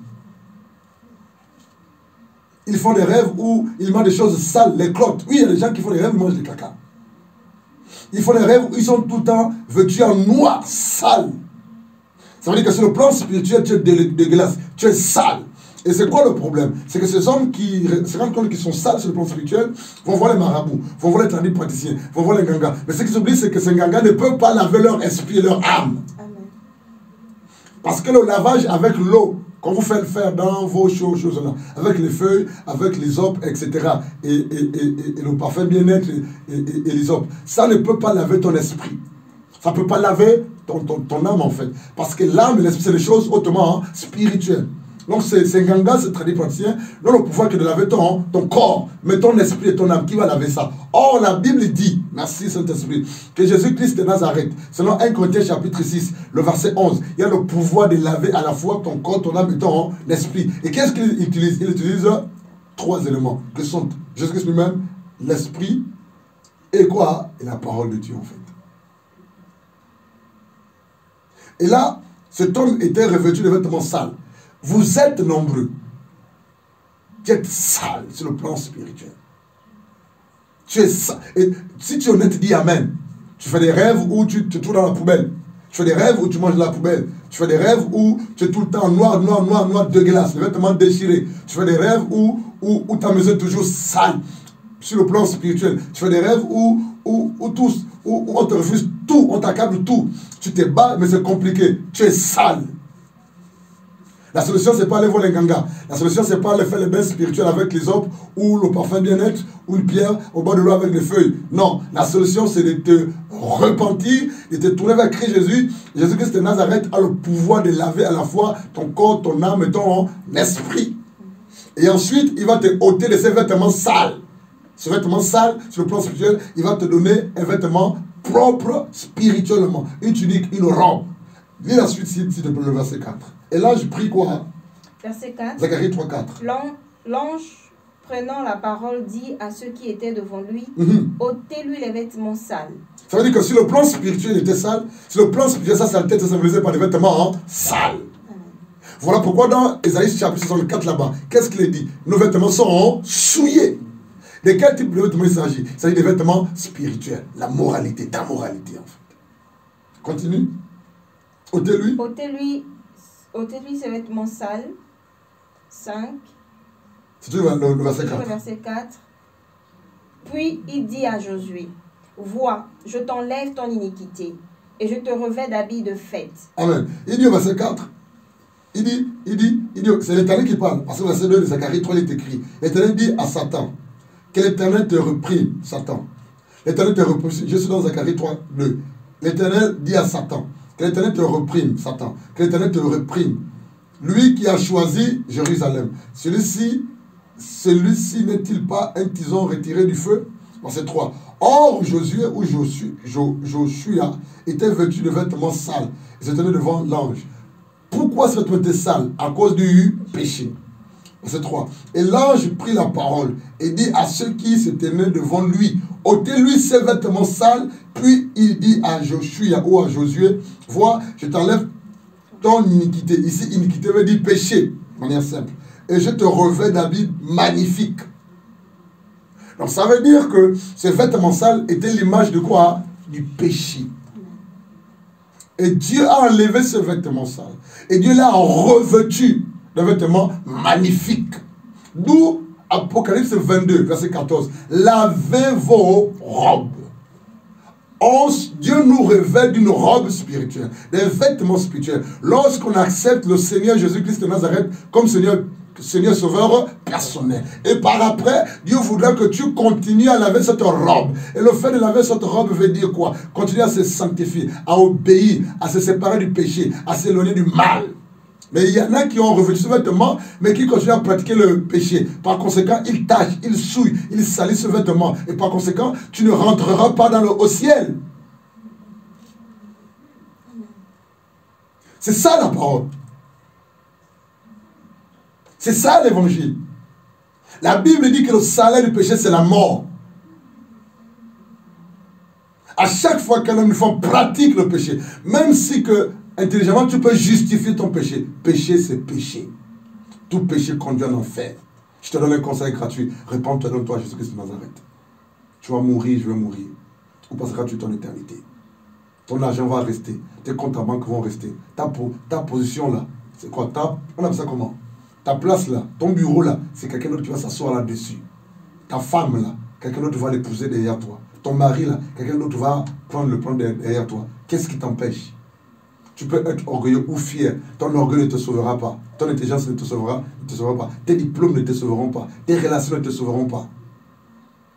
Ils font des rêves où ils mangent des choses sales, les crottes. Oui, il y a des gens qui font des rêves où ils mangent des caca. Ils font des rêves où ils sont tout le temps vêtus en noir, sale. Ça veut dire que sur le plan spirituel, tu es dégueulasse, tu es sale. Et c'est quoi le problème? C'est que ces hommes qui se rendent compte qu'ils sont sales sur le plan spirituel vont voir les marabouts, vont voir les tradis praticiens, vont voir les gangas. Mais ce qu'ils oublient, c'est que ces gangas ne peuvent pas laver leur esprit et leur âme. Amen. Parce que le lavage avec l'eau, qu'on vous fait le faire dans vos choses-là, avec les feuilles, avec l'hysope, etc., et le parfum bien-être et l'hysope, ça ne peut pas laver ton esprit. Ça ne peut pas laver ton âme, en fait. Parce que l'âme et l'esprit, c'est des choses hautement spirituelles. Donc, ces gangas, ces tradis praticiens, n'ont le pouvoir que de laver ton corps, mais ton esprit et ton âme, qui va laver ça? Or, la Bible dit, merci Saint-Esprit, que Jésus-Christ de Nazareth, selon 1 Corinthiens chapitre 6, le verset 11, il y a le pouvoir de laver à la fois ton corps, ton âme et ton esprit. Et qu'est-ce qu'il utilise? Il utilise 3 éléments, que sont Jésus-Christ lui-même, l'esprit, et quoi? Et la parole de Dieu, en fait. Et là, cet homme était revêtu de vêtements sales. Vous êtes nombreux. Tu es sale sur le plan spirituel. Tu es sale. Et si tu es honnête, dis Amen. Tu fais des rêves où tu te trouves dans la poubelle. Tu fais des rêves où tu manges de la poubelle. Tu fais des rêves où tu es tout le temps noir, dégueulasse, les vêtements déchirés. Tu fais des rêves où ta maison est toujours sale sur le plan spirituel. Tu fais des rêves où on te refuse tout, on t'accable tout. Tu te bats, mais c'est compliqué. Tu es sale. La solution, ce n'est pas aller voir les gangas. La solution, ce n'est pas aller faire les bains spirituels avec les hommes ou le parfum bien-être ou une pierre au bord de l'eau avec les feuilles. Non, la solution, c'est de te repentir, de te tourner vers Christ Jésus. Jésus-Christ de Nazareth a le pouvoir de laver à la fois ton corps, ton âme et ton esprit. Et ensuite, il va te ôter de ces vêtements sales. Ce vêtement sale, sur le plan spirituel, il va te donner un vêtement propre spirituellement. Une tunique, une robe. Lis la suite, s'il te plaît, le verset 4. Et là, je prie quoi? Verset 4. Zacharie 3, 4. L'ange, prenant la parole, dit à ceux qui étaient devant lui, ôtez-lui les vêtements sales. Ça veut dire que si le plan spirituel était sale, si le plan spirituel, sa saleté, ça symbolisé par des vêtements sales. Voilà pourquoi dans Ésaïe chapitre 64 là-bas, qu'est-ce qu'il dit? Nos vêtements sont souillés. De quel type de vêtements il s'agit? Il s'agit des vêtements spirituels, la moralité, ta moralité en fait. Continue. Ôtez-lui. Ôtez-lui ses vêtements sales. 5. C'est toujours le verset 4. Le verset 4. Puis il dit à Josué, vois, je t'enlève ton iniquité et je te revêt d'habits de fête. Amen. Il dit au verset 4, il dit, c'est l'Éternel qui parle, parce que le verset 2 de Zacharie 3 il est écrit. L'Éternel dit à Satan, que l'Éternel te reprime, Satan. L'Éternel te reprime, je suis dans Zacharie 3, 2. L'Éternel dit à Satan, que l'Éternel te reprime, Satan. Que l'Éternel te reprime. Lui qui a choisi Jérusalem. Celui-ci n'est-il pas un tison retiré du feu? Verset 3. Or, Josué ou Joshua était vêtu de vêtements sales. Il se tenait devant l'ange. Pourquoi ce vêtement était sale? À cause du péché. Verset 3. Et l'ange prit la parole et dit à ceux qui se tenaient devant lui, ôtez-lui ses vêtements sales. Puis il dit à Joshua ou à Josué, vois, je t'enlève ton iniquité. Ici, iniquité veut dire péché, de manière simple. Et je te revêt d'habits magnifiques. Donc ça veut dire que ces vêtements sales étaient l'image de quoi? Du péché. Et Dieu a enlevé ce vêtement sale. Et Dieu l'a revêtu de vêtements magnifiques. D'où Apocalypse 22, verset 14. Lavez vos robes. Dieu nous revêt d'une robe spirituelle, des vêtements spirituels. Lorsqu'on accepte le Seigneur Jésus-Christ de Nazareth comme Seigneur Sauveur personnel. Et par après, Dieu voudrait que tu continues à laver cette robe. Et le fait de laver cette robe veut dire quoi? Continuer à se sanctifier, à obéir, à se séparer du péché, à s'éloigner du mal. Mais il y en a qui ont revêtu ce vêtement, mais qui continuent à pratiquer le péché. Par conséquent, ils tâchent, ils souillent, ils salissent ce vêtement. Et par conséquent, tu ne rentreras pas au ciel. C'est ça la parole. C'est ça l'évangile. La Bible dit que le salaire du péché, c'est la mort. À chaque fois qu'une femme pratique le péché, même si que intelligemment, tu peux justifier ton péché. Péché, c'est péché. Tout péché conduit en enfer. Je te donne un conseil gratuit. Répands-toi dans toi, Jésus-Christ de Nazareth. Tu vas mourir, je vais mourir. Où passeras-tu ton éternité? Ton argent va rester. Tes comptes à banque vont rester. Ta position là, c'est quoi? On appelle ça comment? Ta place là, ton bureau là, c'est quelqu'un d'autre qui va s'asseoir là-dessus. Ta femme là, quelqu'un d'autre va l'épouser derrière toi. Ton mari là, quelqu'un d'autre va prendre derrière toi. Qu'est-ce qui t'empêche? Tu peux être orgueilleux ou fier. Ton orgueil ne te sauvera pas. Ton intelligence ne te sauvera pas. Tes diplômes ne te sauveront pas. Tes relations ne te sauveront pas.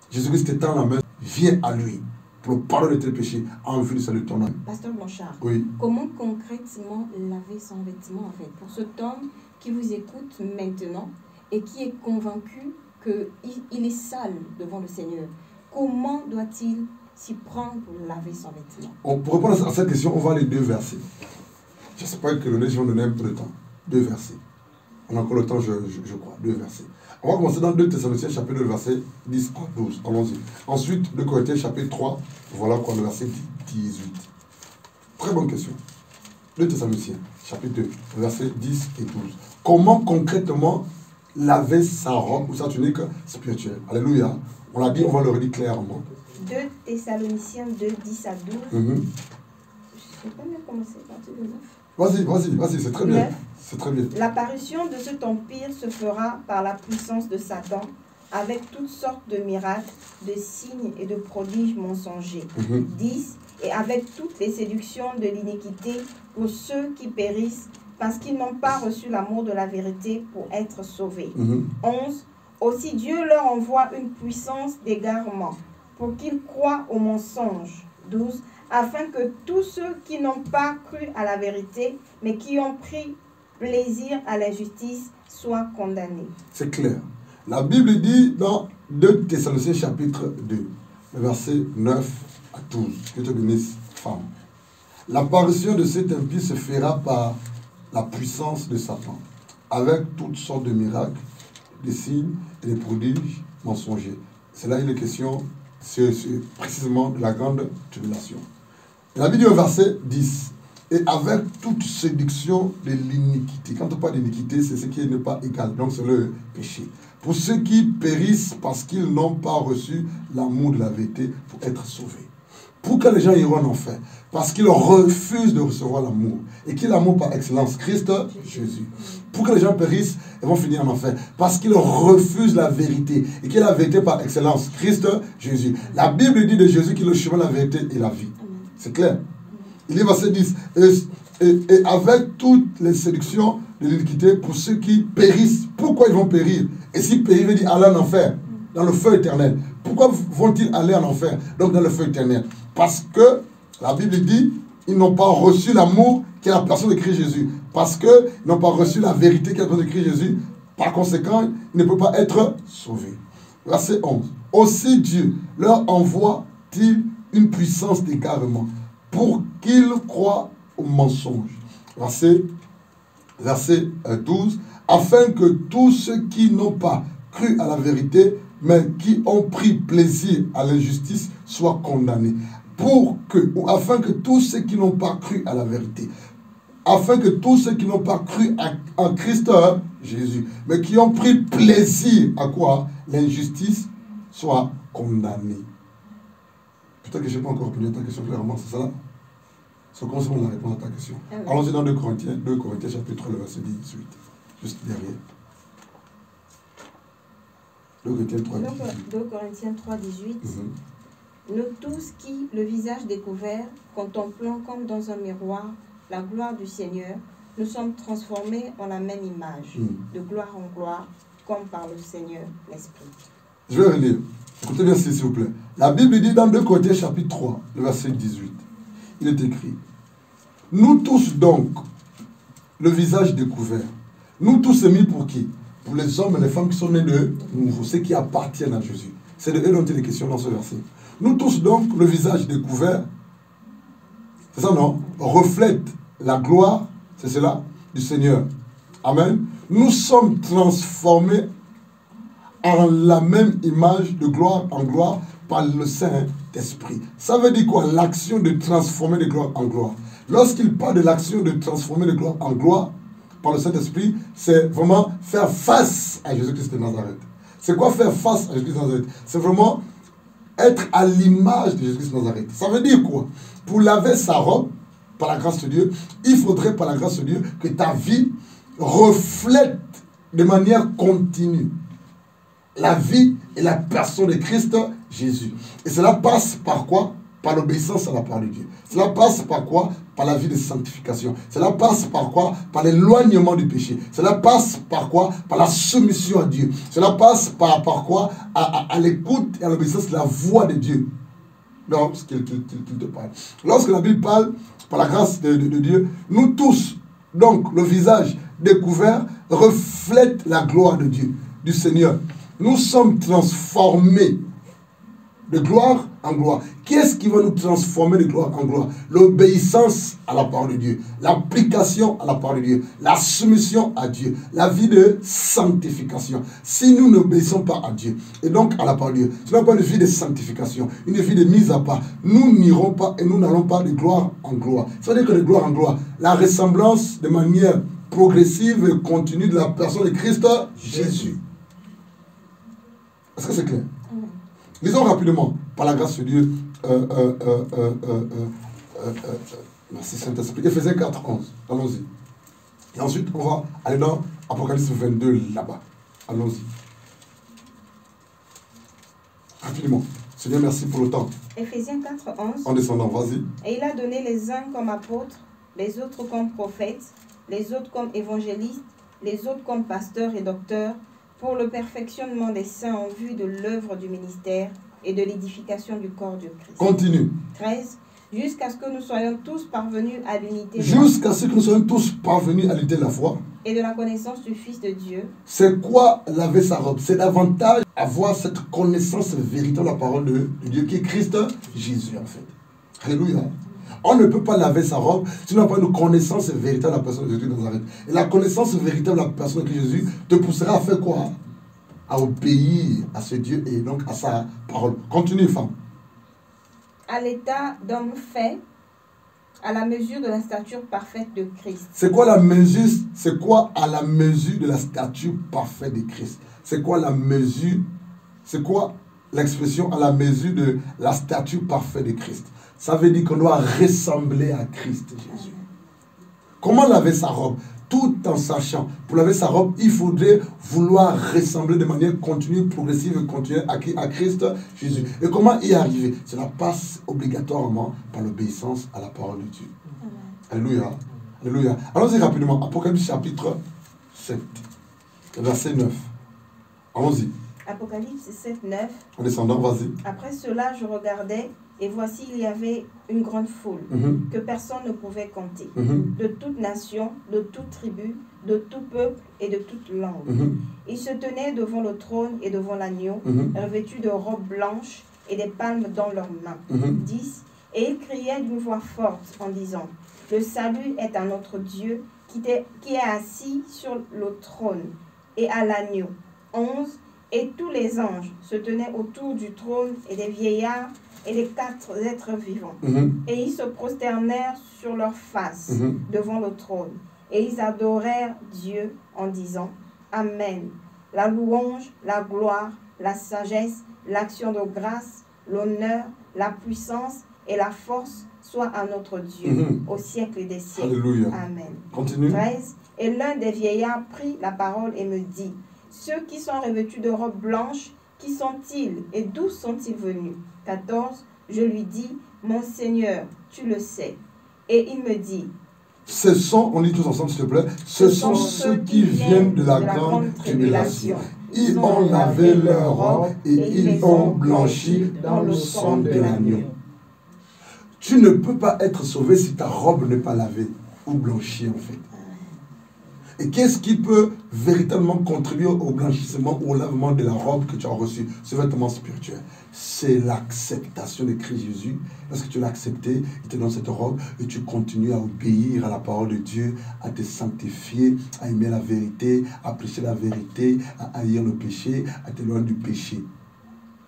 Jésus-Christ t'étend la main. Viens à lui pour le pardon de tes péchés en vue du salut de ton âme. Pasteur Blanchard, oui. Comment concrètement laver son vêtement en fait? Pour cet homme qui vous écoute maintenant et qui est convaincu qu'il est sale devant le Seigneur, comment doit-il s'y prendre pour laver son vêtement? Pour répondre à cette question, on va les 2 versets. J'espère que le nez va donner un peu de temps. 2 versets. On a encore le temps, je crois. 2 versets. On va commencer dans 2 Thessaloniciens, chapitre 2, verset 10 à 12. Allons-y. Ensuite, 2 Corinthiens, chapitre 3. Voilà quoi, le verset 18. Très bonne question. 2 Thessaloniciens, chapitre 2, verset 10 et 12. Comment concrètement laver sa robe ou sa tunique spirituelle? Alléluia. On l'a dit, on va le redire clairement. 2 Thessaloniciens 2, 10 à 12. Je ne sais pas bien comment c'est parti de 9. Vas-y, c'est très bien. C'est très bien. L'apparition de cet empire se fera par la puissance de Satan, avec toutes sortes de miracles, de signes et de prodiges mensongers. 10. Et avec toutes les séductions de l'iniquité pour ceux qui périssent parce qu'ils n'ont pas reçu l'amour de la vérité pour être sauvés. 11. Aussi Dieu leur envoie une puissance d'égarement pour qu'ils croient au mensonge. 12. Afin que tous ceux qui n'ont pas cru à la vérité, mais qui ont pris plaisir à l'injustice, soient condamnés. C'est clair. La Bible dit dans 2 Thessaloniciens chapitre 2, le verset 9 à 12, que te bénisse, femme. L'apparition de cet impie se fera par la puissance de Satan, avec toutes sortes de miracles, des signes et des prodiges mensongers. C'est là il est question, c'est précisément de la grande tribulation. La Bible dit au verset 10, et avec toute séduction de l'iniquité. Quand on parle d'iniquité, c'est ce qui n'est pas égal, donc c'est le péché. Pour ceux qui périssent parce qu'ils n'ont pas reçu l'amour de la vérité pour être sauvés. Pourquoi les gens iront en enfer? Parce qu'ils refusent de recevoir l'amour. Et qui est l'amour par excellence? Christ Jésus. Pourquoi les gens périssent et vont finir en enfer? Parce qu'ils refusent la vérité. Et qui est la vérité par excellence? Christ Jésus. La Bible dit de Jésus qu'il est le chemin, la vérité et la vie. C'est clair. Il dit verset 10. Et avec toutes les séductions de l'iniquité pour ceux qui périssent. Pourquoi ils vont périr? Et s'ils périssent, il veut dire aller en enfer, dans le feu éternel. Pourquoi vont-ils aller en enfer, donc dans le feu éternel? Parce que la Bible dit, ils n'ont pas reçu l'amour qui est la personne de Christ Jésus. Parce qu'ils n'ont pas reçu la vérité qui est la personne de Christ Jésus. Par conséquent, ils ne peuvent pas être sauvés. Verset 11. Aussi Dieu leur envoie-t-il une puissance d'égarement pour qu'ils croient au mensonge. Verset 12. Afin que tous ceux qui n'ont pas cru à la vérité, mais qui ont pris plaisir à l'injustice, soient condamnés. Afin que tous ceux qui n'ont pas cru à la vérité, afin que tous ceux qui n'ont pas cru en Christ Jésus, mais qui ont pris plaisir à quoi? L'injustice, soient condamnés. Peut-être que je n'ai pas encore répondu à ta question clairement, c'est ça là? C'est comment on la réponse à ta question. Allons-y dans 2 Corinthiens chapitre 3, le verset 18. Juste derrière. 2 Corinthiens 3, 18. Nous tous qui, le visage découvert, contemplant comme dans un miroir la gloire du Seigneur, nous sommes transformés en la même image, de gloire en gloire, comme par le Seigneur l'Esprit. Je vais relire. Écoutez bien s'il vous plaît. La Bible dit dans 2 Corinthiens chapitre 3, le verset 18. Il est écrit, nous tous donc, le visage découvert, nous tous émis pour qui? Pour les hommes et les femmes qui sont nés de nouveau, ceux qui appartiennent à Jésus. C'est de eux dont il est question dans ce verset. Nous tous donc, le visage découvert, c'est ça non? Reflète la gloire, c'est cela, du Seigneur. Amen. Nous sommes transformés en la même image de gloire en gloire par le Saint-Esprit. Ça veut dire quoi? L'action de transformer de gloire en gloire. Lorsqu'il parle de l'action de transformer de gloire en gloire par le Saint-Esprit, c'est vraiment faire face à Jésus-Christ de Nazareth. C'est quoi faire face à Jésus-Christ de Nazareth? C'est vraiment être à l'image de Jésus-Christ de Nazareth. Ça veut dire quoi? Pour laver sa robe, par la grâce de Dieu, il faudrait par la grâce de Dieu que ta vie reflète de manière continue la vie et la personne de Christ Jésus. Et cela passe par quoi? Par l'obéissance à la parole de Dieu. Cela passe par quoi? Par la vie de sanctification. Cela passe par quoi? Par l'éloignement du péché. Cela passe par quoi? Par la soumission à Dieu. Cela passe par quoi? À l'écoute et à l'obéissance de la voix de Dieu. Lorsqu'il te parle. Lorsque la Bible parle, par la grâce de Dieu, nous tous, donc le visage découvert, reflète la gloire de Dieu, du Seigneur. Nous sommes transformés de gloire en gloire. Qu'est-ce qui va nous transformer de gloire en gloire? L'obéissance à la parole de Dieu, l'application à la parole de Dieu, la soumission à Dieu, la vie de sanctification. Si nous n'obéissons pas à Dieu et donc à la parole de Dieu, ce n'est pas une vie de sanctification, une vie de mise à part. Nous n'irons pas et nous n'allons pas de gloire en gloire. Ça veut dire que de gloire en gloire, la ressemblance de manière progressive et continue de la personne de Christ Jésus. Est-ce que c'est clair? Lisons rapidement, par la grâce de Dieu, merci Saint-Esprit, Ephésiens 4, 11. Allons-y. Et ensuite, on va aller dans Apocalypse 22, là-bas. Allons-y. Rapidement. Seigneur, merci pour le temps. Ephésiens 4, 11. En descendant, vas-y. Et il a donné les uns comme apôtres, les autres comme prophètes, les autres comme évangélistes, les autres comme pasteurs et docteurs, pour le perfectionnement des saints en vue de l'œuvre du ministère et de l'édification du corps de Christ. Continue. 13. Jusqu'à ce que nous soyons tous parvenus à l'unité Jusqu'à ce que nous soyons tous parvenus à l'unité de la foi. et de la connaissance du Fils de Dieu. C'est quoi laver sa robe? C'est davantage avoir cette connaissance véritable de la parole de Dieu qui est Christ Jésus en fait. Alléluia. On ne peut pas laver sa robe si on n'a pas une connaissance véritable de la personne de Jésus de Nazareth. Et la connaissance véritable de la personne de Jésus te poussera à faire quoi? À obéir à ce Dieu et donc à sa parole. Continue, femme. À l'état d'homme fait, à la mesure de la stature parfaite de Christ. C'est quoi la mesure? C'est quoi à la mesure de la stature parfaite de Christ? C'est quoi la mesure? C'est quoi l'expression à la mesure de la stature parfaite de Christ? Ça veut dire qu'on doit ressembler à Christ Jésus. Comment laver sa robe? Tout en sachant, pour laver sa robe, il faudrait vouloir ressembler de manière continue, progressive et continue à Christ Jésus. Et comment y arriver? Cela passe obligatoirement par l'obéissance à la parole de Dieu. Alléluia. Alléluia. Allons-y rapidement. Apocalypse chapitre 7, verset 9. Allons-y. Apocalypse 7, 9. En descendant, vas-y. Après cela, je regardais, et voici, il y avait une grande foule que personne ne pouvait compter, de toute nation, de toute tribu, de tout peuple et de toute langue. Ils se tenaient devant le trône et devant l'agneau, revêtus de robes blanches et des palmes dans leurs mains. 10. Et ils criaient d'une voix forte en disant, « Le salut est à notre Dieu qui est assis sur le trône et à l'agneau. » 11. Et tous les anges se tenaient autour du trône et des vieillards et des 4 êtres vivants. Et ils se prosternèrent sur leurs faces devant le trône. Et ils adorèrent Dieu en disant, Amen. La louange, la gloire, la sagesse, l'action de grâce, l'honneur, la puissance et la force soient à notre Dieu au siècle des siècles. Alléluia. Amen. Continue. 13. Et l'un des vieillards prit la parole et me dit, ceux qui sont revêtus de robes blanches, qui sont-ils et d'où sont-ils venus? 14. Je lui dis, mon Seigneur, tu le sais. Et il me dit, ce sont, on lit tous ensemble s'il te plaît, ce sont ceux qui viennent de la grande tribulation. Ils ont lavé leurs robes et ils ont blanchi dans le sang de l'agneau. Tu ne peux pas être sauvé si ta robe n'est pas lavée ou blanchie en fait. Et qu'est-ce qui peut véritablement contribuer au blanchissement ou au lavement de la robe que tu as reçue, ce vêtement spirituel? C'est l'acceptation de Christ Jésus. Lorsque tu l'as accepté, il te donne cette robe et tu continues à obéir à la parole de Dieu, à te sanctifier, à aimer la vérité, à prêcher la vérité, à haïr le péché, à t'éloigner du péché.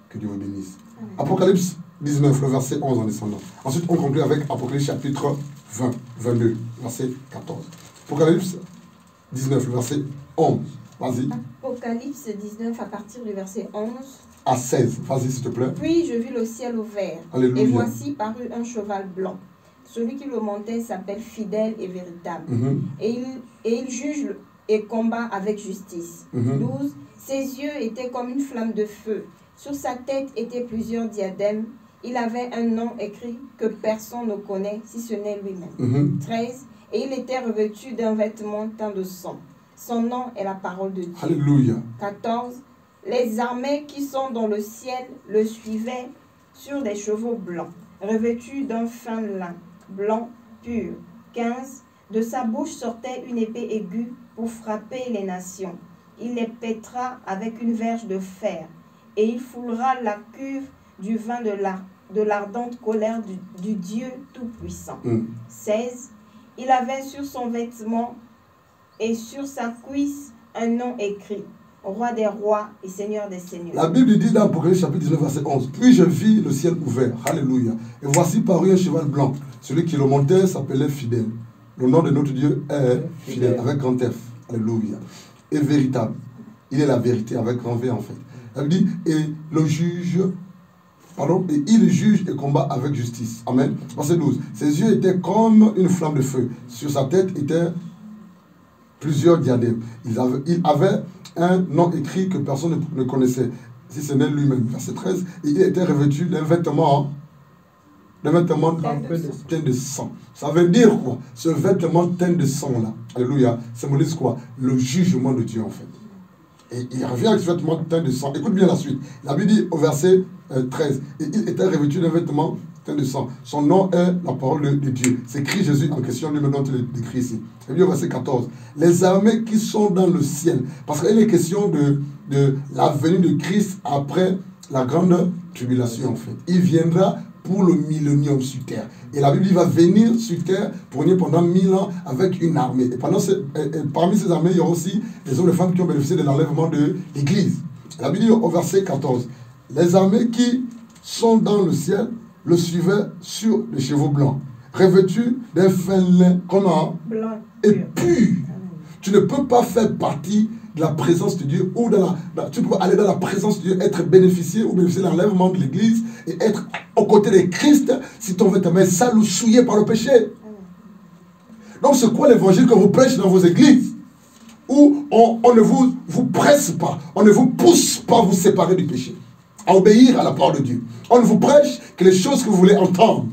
Que Dieu vous bénisse. Apocalypse 19, le verset 11 en descendant. Ensuite, on conclut avec Apocalypse chapitre 20, 22, verset 14. Apocalypse 19, le verset 11. Vas-y. Apocalypse 19 à partir du verset 11. À 16. Vas-y, s'il te plaît. Puis je vis le ciel ouvert. Alléluia. Et voici parut un cheval blanc. Celui qui le montait s'appelle Fidèle et Véritable. Et il juge et combat avec justice. 12. Ses yeux étaient comme une flamme de feu. Sur sa tête étaient plusieurs diadèmes. Il avait un nom écrit que personne ne connaît si ce n'est lui-même. 13. Et il était revêtu d'un vêtement teint de sang. Son nom est la parole de Dieu. Alléluia. 14. Les armées qui sont dans le ciel le suivaient sur des chevaux blancs, revêtus d'un fin lin, blanc pur. 15. De sa bouche sortait une épée aiguë pour frapper les nations. Il les pètera avec une verge de fer, et il foulera la cuve du vin de l'ardente colère du Dieu Tout-Puissant. 16. Il avait sur son vêtement et sur sa cuisse un nom écrit, Roi des rois et Seigneur des seigneurs. La Bible dit dans Apocalypse chapitre 19, verset 11, puis je vis le ciel ouvert, alléluia, et voici parut un cheval blanc. Celui qui le montait s'appelait Fidèle. Le nom de notre Dieu est Fidèle, avec grand F, alléluia, et véritable. Il est la vérité, avec grand V en fait. Elle dit, et le juge... Pardon, et il juge et combat avec justice. Amen. Verset 12. Ses yeux étaient comme une flamme de feu. Sur sa tête étaient plusieurs diadèmes. Il avait un nom écrit que personne ne connaissait, si ce n'est lui-même. Verset 13. Et il était revêtu d'un vêtement d'un vêtement teint de sang. Ça veut dire quoi? Ce vêtement teint de sang-là, alléluia, symbolise quoi? Le jugement de Dieu en fait. Et il revient avec ce vêtement teint de sang. Écoute bien la suite. La Bible dit au verset 13, et il était revêtu d'un vêtement teint de sang. Son nom est la parole de Dieu. C'est Christ Jésus en question, lui maintenant il est décrit ici. Et puis au verset 14, les armées qui sont dans le ciel. Parce qu'il est question de la venue de Christ après la grande tribulation en fait. Il viendra pour le millénium sur terre. Et la Bible va venir sur terre pour venir pendant 1000 ans avec une armée. Et parmi ces armées, il y a aussi les hommes et les femmes qui ont bénéficié de l'enlèvement de l'Église. La Bible dit au verset 14, les armées qui sont dans le ciel le suivaient sur les chevaux blancs, revêtus d'un fin lin comment Blanc. et pur. Tu ne peux pas faire partie de la présence de Dieu ou tu peux aller dans la présence de Dieu, être bénéficié ou bénéficier de l'enlèvement de l'Église et être aux côtés de Christ si ton vêtement est sale ou souillé par le péché. Donc c'est quoi l'évangile que vous prêchez dans vos églises où on ne vous presse pas, on ne vous pousse pas à vous séparer du péché, à obéir à la parole de Dieu. On ne vous prêche que les choses que vous voulez entendre.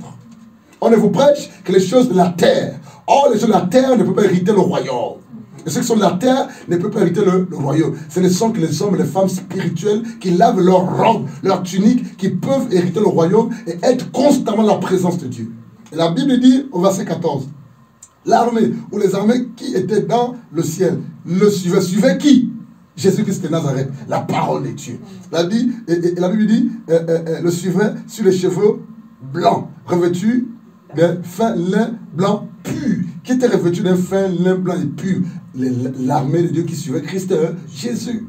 On ne vous prêche que les choses de la terre. Or, les choses de la terre ne peuvent pas hériter le royaume. Et ceux qui sont de la terre ne peuvent pas hériter le royaume. Ce ne sont que les hommes et les femmes spirituels qui lavent leur robe, leur tunique, qui peuvent hériter le royaume et être constamment dans la présence de Dieu. Et la Bible dit au verset 14, l'armée ou les armées qui étaient dans le ciel le suivaient. Suivaient qui? Jésus-Christ de Nazareth, la parole de Dieu. La Bible dit le suivait sur les cheveux blancs, revêtus d'un fin lin blanc pur, qui était revêtu d'un fin lin blanc et pur. L'armée de Dieu qui suivait Christ, Jésus.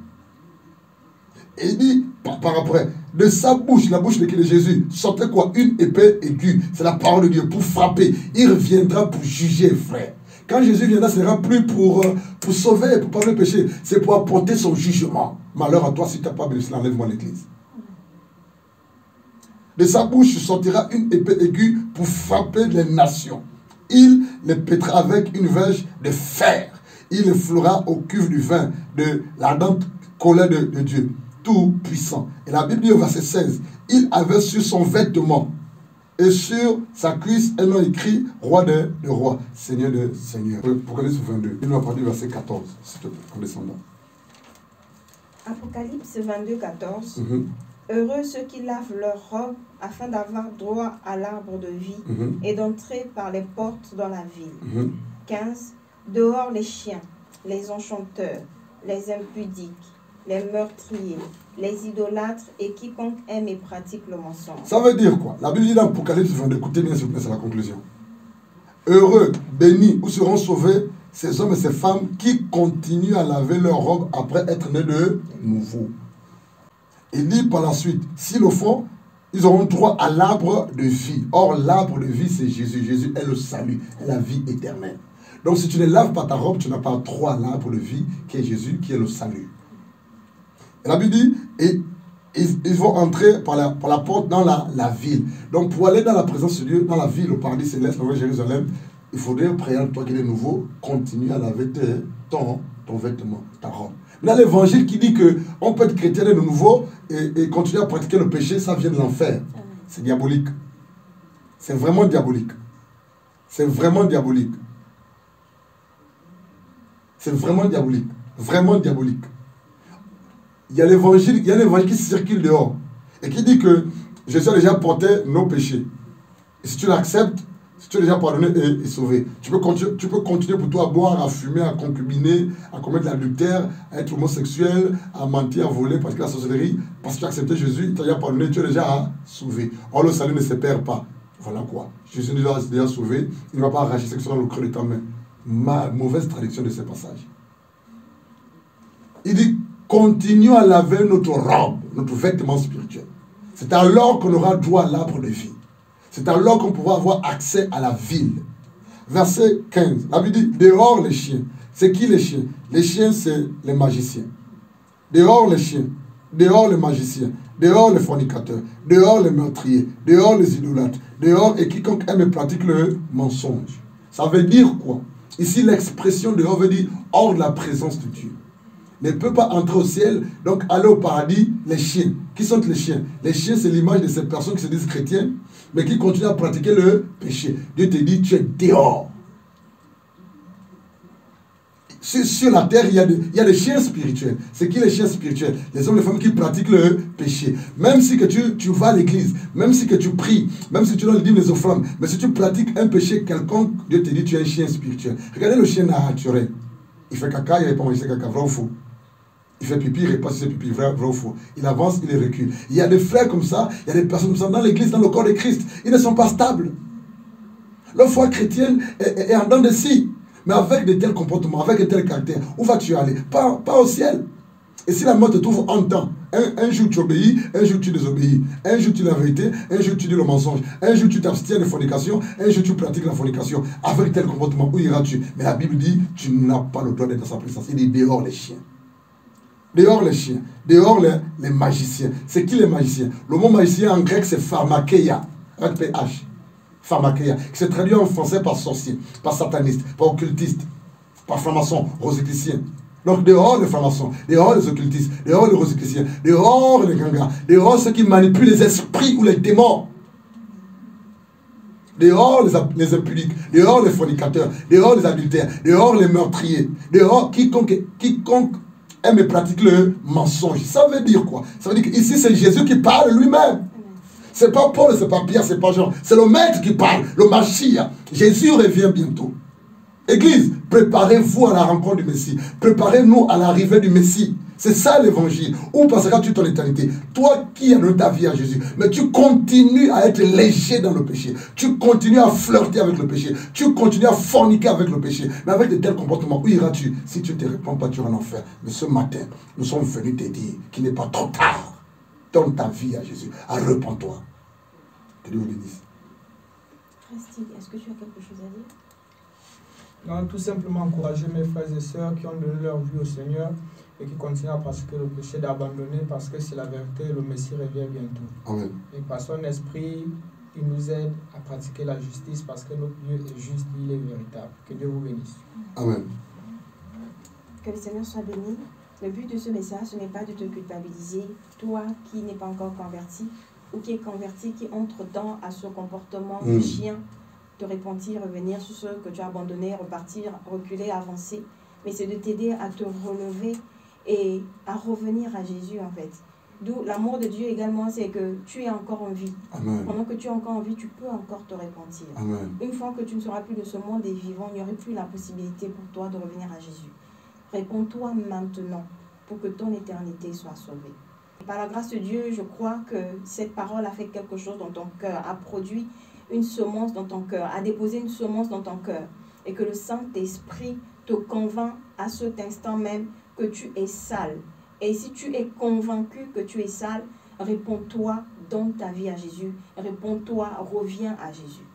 Et il dit, par après, de sa bouche, la bouche de Jésus, sortait quoi? Une épée aiguë. C'est la parole de Dieu pour frapper. Il reviendra pour juger, frère. Quand Jésus viendra, ce ne sera plus pour sauver, pour parler le péché. C'est pour apporter son jugement. Malheur à toi si tu n'as pas bénéficié de l'enlèvement de l'Église. De sa bouche sortira une épée aiguë pour frapper les nations. Il les pètera avec une verge de fer. Il les flouera au cuve du vin de l'ardente colère de Dieu, tout puissant. Et la Bible dit au verset 16, il avait sur son vêtement et sur sa cuisse un nom écrit roi de rois, seigneur de seigneurs. Apocalypse 22, il nous a parlé verset 14, s'il te plaît, en descendant. Apocalypse 22, 14. Heureux ceux qui lavent leurs robes afin d'avoir droit à l'arbre de vie et d'entrer par les portes dans la ville. 15. Dehors les chiens, les enchanteurs, les impudiques, les meurtriers, les idolâtres et quiconque aime et pratique le mensonge. Ça veut dire quoi? La Bible dit dans Apocalypse 22, écoutez bien s'il vous plaît, c'est la conclusion. Heureux, bénis, où seront sauvés ces hommes et ces femmes qui continuent à laver leurs robes après être nés de nouveau. Il dit par la suite, s'ils le font, ils auront droit à l'arbre de vie. Or, l'arbre de vie, c'est Jésus. Jésus est le salut, la vie éternelle. Donc, si tu ne laves pas ta robe, tu n'as pas droit à l'arbre de vie, qui est Jésus, qui est le salut. Et la Bible dit, et ils vont entrer par la porte dans la ville. Donc, pour aller dans la présence de Dieu, dans la ville, au paradis céleste, dans Jérusalem, il faudrait, prier toi qui es nouveau, continuer à laver ton vêtement, ta robe. Là, l'évangile qui dit qu'on peut être chrétien de nouveau et continuer à pratiquer le péché, ça vient de l'enfer. C'est diabolique. C'est vraiment diabolique. C'est vraiment diabolique. C'est vraiment diabolique. Vraiment diabolique. Il y a l'évangile qui circule dehors et qui dit que Jésus a déjà porté nos péchés. Et si tu l'acceptes, si tu es déjà pardonné et sauvé, tu peux continuer pour toi à boire, à fumer, à concubiner, à commettre l'adultère, à être homosexuel, à mentir, à voler, pratiquer la sorcellerie. Parce que tu as accepté Jésus, il t'a déjà pardonné, tu es déjà sauvé. Or, le salut ne se perd pas. Voilà quoi. Jésus nous a déjà sauvé, il ne va pas arracher ce qui sera dans le creux de ta main. Mauvaise traduction de ce passage. Il dit, continuons à laver notre robe, notre vêtement spirituel. C'est alors qu'on aura droit à l'arbre de vie. C'est alors qu'on pourra avoir accès à la ville. Verset 15. La Bible dit, dehors les chiens. C'est qui les chiens? Les chiens, c'est les magiciens. Dehors les chiens. Dehors les magiciens. Dehors les fornicateurs. Dehors les meurtriers. Dehors les idolâtres. Dehors et quiconque aime et pratique le mensonge. Ça veut dire quoi? Ici, l'expression dehors veut dire hors de la présence de Dieu. ne peut pas entrer au ciel, donc aller au paradis, les chiens. Qui sont les chiens? Les chiens, c'est l'image de ces personnes qui se disent chrétiennes, mais qui continuent à pratiquer le péché. Dieu te dit, tu es dehors. Sur la terre, il y a des chiens spirituels. C'est qui les chiens spirituels? Les hommes et les femmes qui pratiquent le péché. Même si que tu vas à l'église, même si que tu pries, même si tu donnes le dîme des offrandes, mais si tu pratiques un péché quelconque, Dieu te dit tu es un chien spirituel. Regardez le chien naturel. Il fait caca, il répond, il fait caca, vrai ou faux? Il fait pipi, il répond si c'est pipi, vrai ou faux? Il avance, il recule. Il y a des frères comme ça, il y a des personnes comme ça dans l'église, dans le corps de Christ. Ils ne sont pas stables. Leur foi chrétienne est en dents de scie. Mais avec de tels comportements, avec de tels caractères, où vas-tu aller? Pas au ciel. Et si la mort te trouve en temps, un jour tu obéis, un jour tu désobéis. Un jour tu dis la vérité, un jour tu dis le mensonge. Un jour tu t'abstiens de fornication, un jour tu pratiques la fornication. Avec tel comportement, où iras-tu? Mais la Bible dit, tu n'as pas le droit d'être dans sa présence. Il dit dehors les chiens. Dehors les chiens. Dehors les magiciens. C'est qui les magiciens? Le mot magicien en grec c'est pharmakeia, avec PH. Pharmakeia, qui se traduit en français par sorcier, par sataniste, par occultiste, par franc-maçon, rosiclicien. Donc dehors les francs-maçons, dehors les occultistes, dehors les rosicliciens, dehors les gangas, dehors ceux qui manipulent les esprits ou les démons. Dehors les impudiques, dehors les fornicateurs, dehors les adultères, dehors les meurtriers, dehors quiconque aime et pratique le mensonge. Ça veut dire quoi? Ça veut dire qu'ici c'est Jésus qui parle lui-même. C'est pas Paul, c'est pas Pierre, c'est pas Jean. C'est le maître qui parle, le Mashiach. Jésus revient bientôt. Église, préparez-vous à la rencontre du Messie. Préparez-nous à l'arrivée du Messie. C'est ça l'évangile. Où passeras-tu ton éternité? Toi qui as donné ta vie à Jésus, mais tu continues à être léger dans le péché. Tu continues à flirter avec le péché. Tu continues à forniquer avec le péché. Mais avec de tels comportements, où iras-tu? Si tu ne te réponds pas, tu iras en enfer. Mais ce matin, nous sommes venus te dire qu'il n'est pas trop tard. Donne ta vie à Jésus. Repends-toi. Que Dieu vous bénisse. Christine, est-ce que tu as quelque chose à dire? Non, tout simplement encourager mes frères et sœurs qui ont donné leur vie au Seigneur et qui continuent à pratiquer le péché, d'abandonner parce que c'est la vérité et le Messie revient bientôt. Amen. Et par son esprit, il nous aide à pratiquer la justice parce que notre Dieu est juste, il est véritable. Que Dieu vous bénisse. Amen. Que le Seigneur soit béni. Le but de ce message, ce n'est pas de te culpabiliser, toi qui n'es pas encore converti, ou qui est converti, qui entre à ce comportement de chien, te repentir, revenir sur ce que tu as abandonné, repartir, reculer, avancer. Mais c'est de t'aider à te relever et à revenir à Jésus en fait. D'où l'amour de Dieu également, c'est que tu es encore en vie. Amen. Pendant que tu es encore en vie, tu peux encore te repentir. Amen. Une fois que tu ne seras plus de ce monde des vivants, il n'y aurait plus la possibilité pour toi de revenir à Jésus. Réponds-toi maintenant pour que ton éternité soit sauvée. Par la grâce de Dieu, je crois que cette parole a fait quelque chose dans ton cœur, a produit une semence dans ton cœur, a déposé une semence dans ton cœur. Et que le Saint-Esprit te convainc à cet instant même que tu es sale. Et si tu es convaincu que tu es sale, réponds-toi, donne ta vie à Jésus. Réponds-toi, reviens à Jésus.